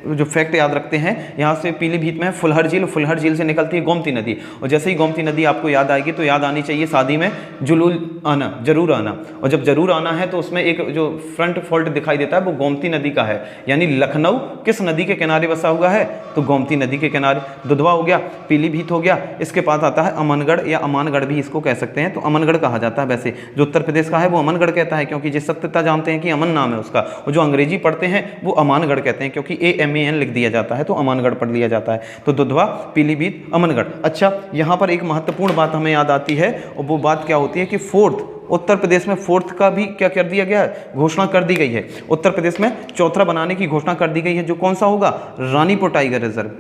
Speaker 1: जो फैक्ट याद रखते हैं, यहाँ से पीलीभीत में फुलहर झील, फुलहर झील से निकलती है गोमती नदी, और जैसे ही गोमती नदी आपको याद आएगी तो याद आनी चाहिए शादी में जुलूल आना, जरूर आना। और जब जरूर आना है तो उसमें एक जो फ्रंट फॉल्ट दिखाई देता है वो गोमती नदी का है, यानी लखनऊ किस नदी के किनारे बसा हुआ है, तो गोमती नदी के किनारे। दुधवा हो गया, पीलीभीत हो गया, इसके पास आता है अमनगढ़ या अमानगढ़ भी इसको कह सकते हैं, तो अमनगढ़ कहा जाता है। वैसे जो उत्तर प्रदेश का है वो अमनगढ़ कहता है, क्योंकि जिस सत्यता जानते हैं कि अमन नाम है उसका, और जो अंग्रेजी पढ़ते हैं वो अमानगढ़ कहते हैं, क्योंकि AMAN लिख दिया जाता है तो अमानगढ़ पढ़ लिया जाता है। तो दुधवा, पीलीभीत, अमनगढ़। अच्छा, यहाँ पर एक महत्वपूर्ण बात हमें याद आती है, और वो बात क्या होती है कि फोर्थ, उत्तर प्रदेश में फोर्थ का भी क्या कर दिया गया है, घोषणा कर दी गई है। उत्तर प्रदेश में चौथा बनाने की घोषणा कर दी गई है, जो कौन सा होगा, Ranipur tiger reserve,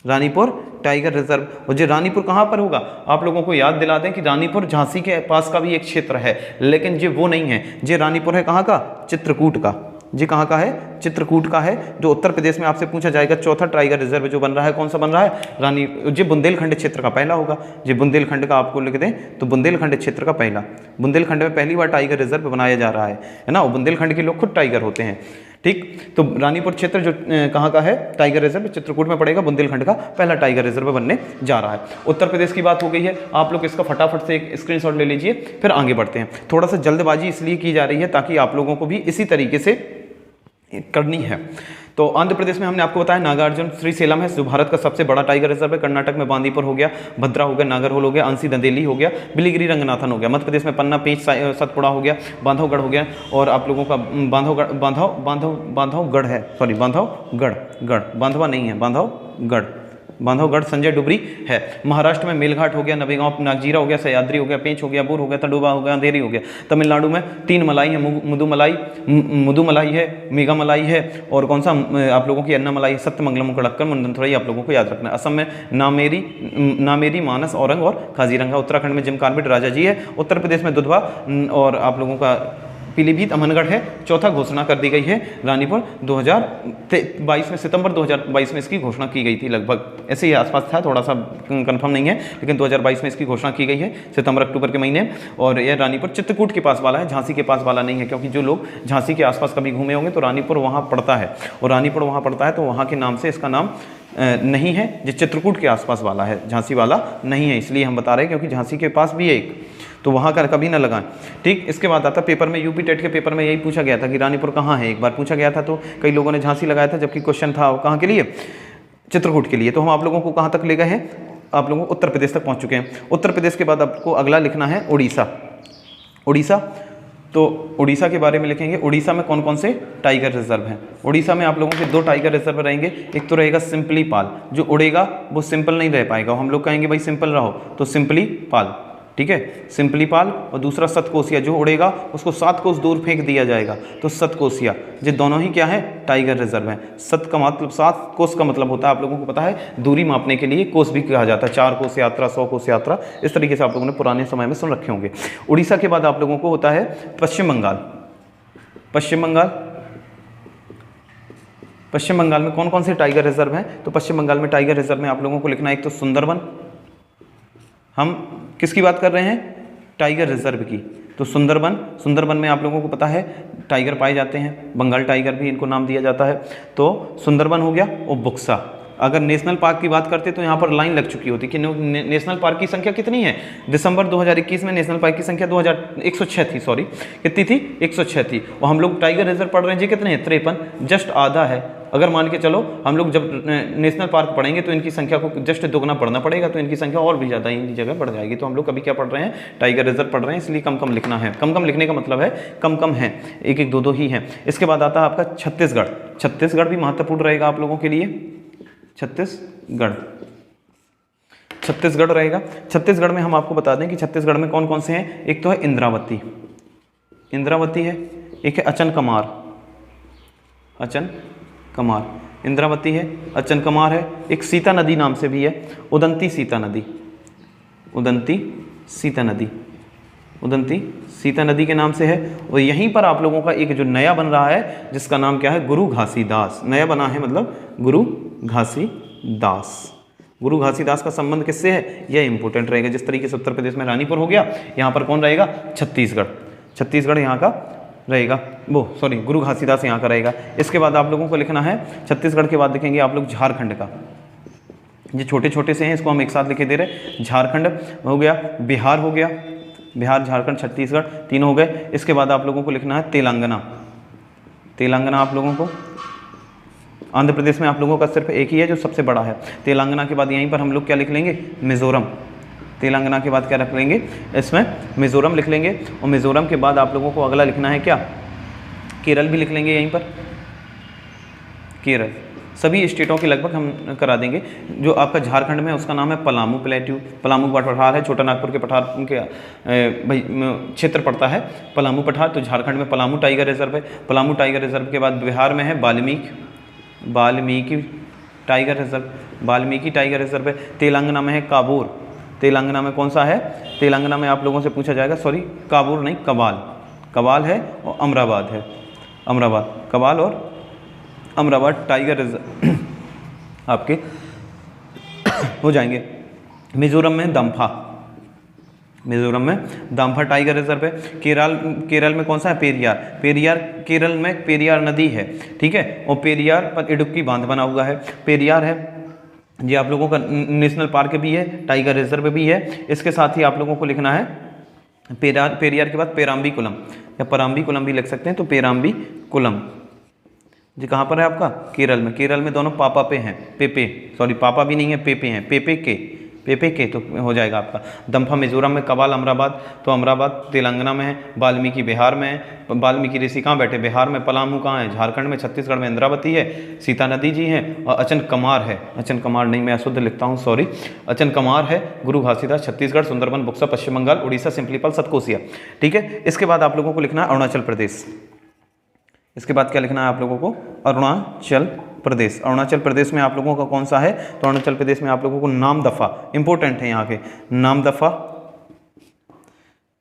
Speaker 1: Ranipur tiger reserve. और जो रानीपुर कहाँ पर होगा, आप लोगों को याद दिला दें कि रानीपुर झांसी के पास का भी एक क्षेत्र है, लेकिन ये वो नहीं है, ये रानीपुर है कहाँ का, चित्रकूट का। जी कहाँ का है, चित्रकूट का है, जो उत्तर प्रदेश में आपसे पूछा जाएगा चौथा टाइगर रिजर्व जो बन रहा है, कौन सा बन रहा है, रानी, जो बुंदेलखंड क्षेत्र का पहला होगा। जो बुंदेलखंड का आपको लिख दें तो बुंदेलखंड क्षेत्र का पहला, बुंदेलखंड में पहली बार टाइगर रिजर्व बनाया जा रहा है ना। बुंदेलखंड के लोग खुद टाइगर होते हैं, ठीक। तो रानीपुर क्षेत्र जो कहाँ का है, टाइगर रिजर्व, चित्रकूट में पड़ेगा, बुंदेलखंड का पहला टाइगर रिजर्व बनने जा रहा है। उत्तर प्रदेश की बात हो गई है, आप लोग इसका फटाफट से एक स्क्रीनशॉट ले लीजिए, फिर आगे बढ़ते हैं। थोड़ा सा जल्दबाजी इसलिए की जा रही है ताकि आप लोगों को भी इसी तरीके से करनी है। तो आंध्र प्रदेश में हमने आपको बताया नागार्जुन श्रीशैलम है, जो भारत का सबसे बड़ा टाइगर रिजर्व है। कर्नाटक में बांदीपुर हो गया, भद्रा हो गया, नागरहोल हो गया, अंसी दंदेली हो गया, बिलीगिरी रंगनाथन हो गया। मध्य प्रदेश में पन्ना, पेंच, सतपुड़ा हो गया, बांधवगढ़ हो गया, और आप लोगों का बांधवगढ़ है, सॉरी बांधवा नहीं है, बांधवगढ़ संजय डुबरी है। महाराष्ट्र में मेलघाट हो गया, नवेगांव, नागजीरा हो गया, सह्याद्री हो गया, पेंच हो गया, बुर हो गया, तडोबा हो गया, अंधेरी हो गया। तमिलनाडु में 3 मलाई है, मुदुमलाई है, मेघामलाई है, और कौन सा आप लोगों की अन्नामलाई, सत्यमंगलम, कड़क्कर, मुंडनथोरई आप लोगों को याद रखना है। असम में नामेरी, मानस, औरंग और काजीरंगा। उत्तराखंड में जिम कॉर्बेट राजा जी है। उत्तर प्रदेश में दुधवा और आप लोगों का पीलीभीत, अमनगढ़ है। चौथा घोषणा कर दी गई है रानीपुर, 2022 में, सितंबर 2022 में इसकी घोषणा की गई थी, लगभग ऐसे ही आसपास था, थोड़ा सा कंफर्म नहीं है, लेकिन 2022 में इसकी घोषणा की गई है, सितंबर अक्टूबर के महीने। और यह रानीपुर चित्रकूट के पास वाला है, झांसी के पास वाला नहीं है, क्योंकि जो लोग झांसी के आसपास कभी घूमे होंगे तो रानीपुर वहाँ पड़ता है, और रानीपुर वहाँ पड़ता है तो वहाँ के नाम से इसका नाम नहीं है, जो चित्रकूट के आसपास वाला है, झांसी वाला नहीं है, इसलिए हम बता रहे हैं, क्योंकि झांसी के पास भी है एक, तो वहाँ का कभी ना लगाएं, ठीक। इसके बाद आता पेपर में, यूपी टेट के पेपर में यही पूछा गया था कि रानीपुर कहाँ है, एक बार पूछा गया था, तो कई लोगों ने झांसी लगाया था, जबकि क्वेश्चन था कहाँ के लिए, चित्रकूट के लिए। तो हम आप लोगों को कहाँ तक ले गए हैं, आप लोगों को उत्तर प्रदेश तक पहुँच चुके हैं। उत्तर प्रदेश के बाद आपको अगला लिखना है उड़ीसा। तो उड़ीसा के बारे में लिखेंगे, उड़ीसा में कौन कौन से टाइगर रिजर्व हैं। उड़ीसा में आप लोगों के 2 टाइगर रिजर्व रहेंगे, एक तो रहेगा सिंपली पाल, जो उड़ेगा वो सिंपल नहीं रह पाएगा, हम लोग कहेंगे भाई सिंपल रहो, तो सिंपली पाल, ठीक है, सिंपली पाल। और दूसरा सतकोसिया, जो उड़ेगा उसको 7 कोस दूर फेंक दिया जाएगा, तो सतकोसिया। ये दोनों ही क्या है, टाइगर रिजर्व हैं। सत का मतलब 7, कोस का मतलब होता है, आप लोगों को पता है, दूरी मापने के लिए कोस भी कहा जाता है, 4 कोस यात्रा, 100 कोस यात्रा, इस तरीके से आप लोगों ने पुराने समय में सुन रखे होंगे। उड़ीसा के बाद आप लोगों को होता है पश्चिम बंगाल में कौन कौन से टाइगर रिजर्व हैं, तो पश्चिम बंगाल में टाइगर रिजर्व में आप लोगों को लिखना है, एक तो सुंदरबन, हम किसकी बात कर रहे हैं, टाइगर रिजर्व की, तो सुंदरबन में आप लोगों को पता है टाइगर पाए जाते हैं, बंगाल टाइगर भी इनको नाम दिया जाता है, तो सुंदरबन हो गया। और बुक्सा, अगर नेशनल पार्क की बात करते तो यहाँ पर लाइन लग चुकी होती कि नेशनल पार्क की संख्या कितनी है, दिसंबर 2021 में नेशनल पार्क की संख्या 106 थी, सॉरी कितनी थी, 106 थी, और हम लोग टाइगर रिजर्व पढ़ रहे हैं जी कितने हैं, 53, जस्ट आधा है। अगर मान के चलो हम लोग जब नेशनल पार्क पढ़ेंगे तो इनकी संख्या को जस्ट दोगुना पढ़ना पड़ेगा, तो इनकी संख्या और भी ज़्यादा इनकी जगह बढ़ जाएगी। तो हम लोग अभी क्या पढ़ रहे हैं, टाइगर रिजर्व पढ़ रहे हैं, इसलिए कम कम लिखना है। कम लिखने का मतलब है कम है, 1-1, 2-2 ही है। इसके बाद आता है आपका छत्तीसगढ़ भी महत्वपूर्ण रहेगा आप लोगों के लिए। छत्तीसगढ़ रहेगा। छत्तीसगढ़ में हम आपको बता दें कि छत्तीसगढ़ में कौन कौन से हैं, एक तो है इंद्रावती है, एक है अचन कमार, इंद्रावती है, अचन कमार है, एक सीता नदी नाम से भी है, उदंती सीता नदी के नाम से है। और यहीं पर आप लोगों का एक जो नया बन रहा है जिसका नाम क्या है, गुरु घासीदास, नया बना है, मतलब गुरु घासीदास का संबंध किससे है, यह इंपॉर्टेंट रहेगा। जिस तरीके से उत्तर प्रदेश में रानीपुर हो गया, यहाँ पर कौन रहेगा, छत्तीसगढ़ यहाँ का रहेगा, वो सॉरी गुरु घासीदास यहाँ का रहेगा। इसके बाद आप लोगों को लिखना है छत्तीसगढ़ के बाद लिखेंगे आप लोग झारखंड का। ये छोटे छोटे से हैं, इसको हम एक साथ लिखे दे रहे। झारखंड हो गया, बिहार हो गया, बिहार झारखंड छत्तीसगढ़ तीनों हो गए। इसके बाद आप लोगों को लिखना है तेलंगाना। तेलंगाना आप लोगों को, आंध्र प्रदेश में आप लोगों का सिर्फ एक ही है जो सबसे बड़ा है। तेलंगाना के बाद यहीं पर हम लोग क्या लिख लेंगे, मिज़ोरम। तेलंगाना के बाद क्या रख लेंगे, इसमें मिज़ोरम लिख लेंगे। और मिज़ोरम के बाद आप लोगों को अगला लिखना है क्या, केरल भी लिख लेंगे यहीं पर, केरल। सभी स्टेटों के लगभग हम करा देंगे। जो आपका झारखंड में उसका नाम है पलामू प्लेट्यू, पलामू पठार है, छोटा नागपुर के पठार के भाई क्षेत्र पड़ता है पलामू पठार। तो झारखंड में पलामू टाइगर रिजर्व है। पलामू टाइगर रिजर्व के बाद बिहार में है Valmiki tiger reserve, Valmiki tiger reserve है। तेलंगाना में है काबूर। तेलंगाना में कौन सा है, तेलंगाना में आप लोगों से पूछा जाएगा, सॉरी काबूर नहीं, कबाल, कबाल है और अमराबाद है, अमराबाद, कबाल और अमराबाद टाइगर रिजर्व आपके हो जाएंगे। मिजोरम में दम्फा, मिजोरम में दाम्फा टाइगर रिजर्व है। केरल में कौन सा है, पेरियार। पेरियार केरल में पेरियार नदी है, ठीक है, और पेरियार पर इडुक्की बांध बना हुआ है। पेरियार है, ये आप लोगों का नेशनल पार्क भी है, टाइगर रिजर्व भी है। इसके साथ ही आप लोगों को लिखना है पेरियार के बाद पेराम्बीकुलम या पराम्बीकुलम भी लिख सकते हैं। तो पेराम्बीकुलम जी कहाँ पर है आपका, केरल में। केरल में दोनों पापा पे हैं, पेपे, सॉरी पापा भी नहीं है, पेपे हैं, पेपे के तो हो जाएगा आपका। दम्फा मिजोरम में, कबाल अमराबाद, तो अमराबाद तेलंगाना में है, वाल्मीकि बिहार में है। वाल्मीकि ऋषि कहाँ बैठे, बिहार में। पलामू कहाँ है, झारखंड में। छत्तीसगढ़ में इंद्रावती है, सीता नदी जी हैं। और अचन कमार है, अचन कमार नहीं, मैं अशुद्ध लिखता हूँ, सॉरी, अचन कमार है, गुरु घासीदास छत्तीसगढ़, सुंदरबन बुक्सा पश्चिम बंगाल, उड़ीसा सिंपलीपाल सतकोसिया, ठीक है। इसके बाद आप लोगों को लिखना है अरुणाचल प्रदेश। इसके बाद क्या लिखना है आप लोगों को, अरुणाचल प्रदेश। अरुणाचल प्रदेश में आप लोगों का कौन सा है, तो अरुणाचल प्रदेश में आप लोगों को नामदफा, इंपॉर्टेंट है यहाँ के, नामदफा,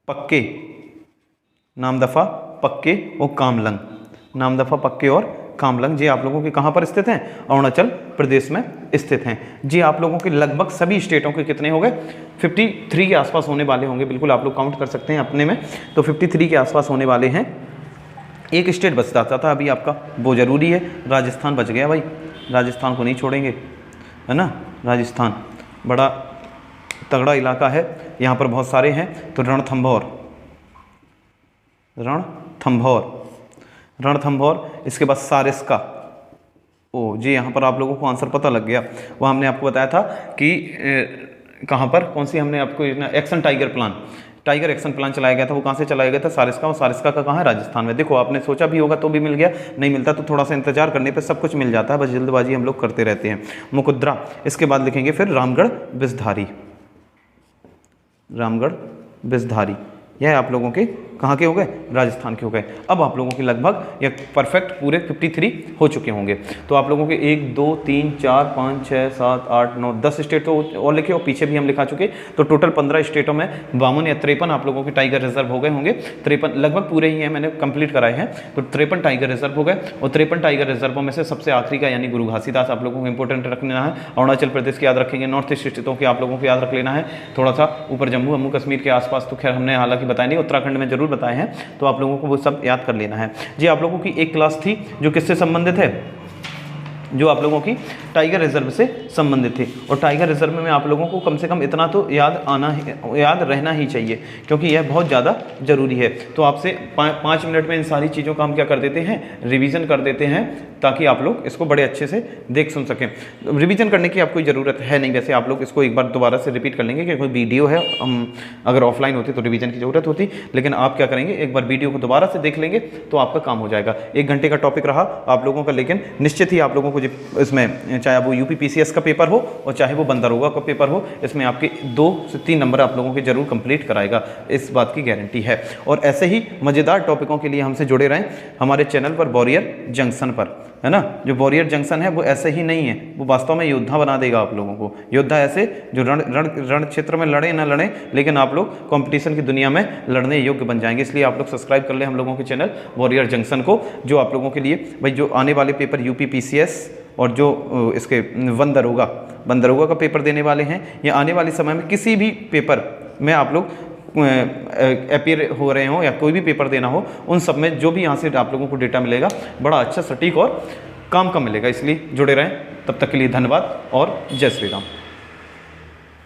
Speaker 1: पक्के, नामदफा, पक्के और कामलंग। नामदफा, पक्के और कामलंग जी आप लोगों के कहाँ पर स्थित हैं, अरुणाचल प्रदेश में स्थित हैं जी। आप लोगों के लगभग सभी स्टेटों के कितने हो गए, 53 के आसपास होने वाले होंगे, बिल्कुल आप लोग काउंट कर सकते हैं अपने में। तो 53 के आसपास होने वाले हैं। एक स्टेट बच जाता था अभी आपका, वो जरूरी है, राजस्थान बच गया भाई, राजस्थान को नहीं छोड़ेंगे, है ना। राजस्थान बड़ा तगड़ा इलाका है, यहाँ पर बहुत सारे हैं। तो रणथंभौर, रणथंभौर, इसके बाद सारिस्का। ओ जी, यहाँ पर आप लोगों को आंसर पता लग गया। वो हमने आपको बताया था कि कहाँ पर, कौन सी हमने आपको action tiger plan, tiger action plan चलाया गया था, वो कहाँ से चलाया गया था, सारिस्का। और सारिस्का का कहाँ है, राजस्थान में। देखो आपने सोचा भी होगा तो भी मिल गया, नहीं मिलता तो थोड़ा सा इंतजार करने पे सब कुछ मिल जाता है, बस जल्दबाजी हम लोग करते रहते हैं। मुकुद्रा, इसके बाद लिखेंगे फिर रामगढ़ बिसधारी, रामगढ़ बिसधारी। यह आप लोगों के कहाँ के हो गए, राजस्थान के हो गए। अब आप लोगों के लगभग एक परफेक्ट पूरे 53 हो चुके होंगे। तो आप लोगों के 1 2 3 4 5 6 7 8 9 10 स्टेट तो और लिखे, और पीछे भी हम लिखा चुके। तो टोटल 15 स्टेटों में 52 या 53 आप लोगों के टाइगर रिजर्व हो गए होंगे। 53 लगभग पूरे ही हैं, मैंने कंप्लीट कराए हैं। तो 53 टाइगर रिजर्व हो गए। और 53 टाइगर रिजर्वों में से सबसे आखिरी का यानी गुरु घासीदास आप लोगों को इंपॉर्टेंट रखना है। अरुणाचल प्रदेश के याद रखेंगे, नॉर्थ ईस्ट स्टेटों के आप लोगों को याद रख लेना है। थोड़ा सा ऊपर जम्मू कश्मीर के आसपास तो खैर हमने हालांकि बताया नहीं, उत्तराखंड में जरूर बताए हैं, तो आप लोगों को वो सब याद कर लेना है जी। आप लोगों की एक क्लास थी जो किससे संबंधित है, जो आप लोगों की टाइगर रिजर्व से संबंधित थी। और टाइगर रिजर्व में आप लोगों को कम से कम इतना तो याद रहना ही चाहिए, क्योंकि यह बहुत ज़्यादा ज़रूरी है। तो आपसे 5 मिनट में इन सारी चीज़ों का हम क्या कर देते हैं, रिवीजन कर देते हैं, ताकि आप लोग इसको बड़े अच्छे से देख सुन सकें। रिवीजन करने की आपको ज़रूरत है नहीं, वैसे आप लोग इसको एक बार दोबारा से रिपीट कर लेंगे, कि कोई वीडियो है, हम अगर ऑफलाइन होती तो रिवीजन की ज़रूरत होती, लेकिन आप क्या करेंगे, एक बार वीडियो को दोबारा से देख लेंगे तो आपका काम हो जाएगा। 1 घंटे का टॉपिक रहा आप लोगों का, लेकिन निश्चित ही आप लोगों को इसमें चाहे वो यूपीपीसीएस का पेपर हो और चाहे वो बंदरोगा का पेपर हो, इसमें आपके 2 से 3 नंबर आप लोगों के जरूर कंप्लीट कराएगा, इस बात की गारंटी है। और ऐसे ही मज़ेदार टॉपिकों के लिए हमसे जुड़े रहें हमारे चैनल पर, वॉरियर जंक्शन पर, है ना। जो वॉरियर जंक्शन है वो ऐसे ही नहीं है, वो वास्तव में योद्धा बना देगा आप लोगों को। योद्धा ऐसे जो रण क्षेत्र में लड़े ना लड़े, लेकिन आप लोग कंपटीशन की दुनिया में लड़ने योग्य बन जाएंगे। इसलिए आप लोग सब्सक्राइब कर लें हम लोगों के चैनल वॉरियर जंक्शन को, जो आप लोगों के लिए भाई जो आने वाले पेपर यूपीपीसीएस और जो इसके बंदरोगा का पेपर देने वाले हैं, या आने वाले समय में किसी भी पेपर में आप लोग अपीयर हो रहे हों या कोई भी पेपर देना हो, उन सब में जो भी यहाँ से आप लोगों को डेटा मिलेगा बड़ा अच्छा, सटीक और काम का मिलेगा। इसलिए जुड़े रहें। तब तक के लिए धन्यवाद और जय श्री राम।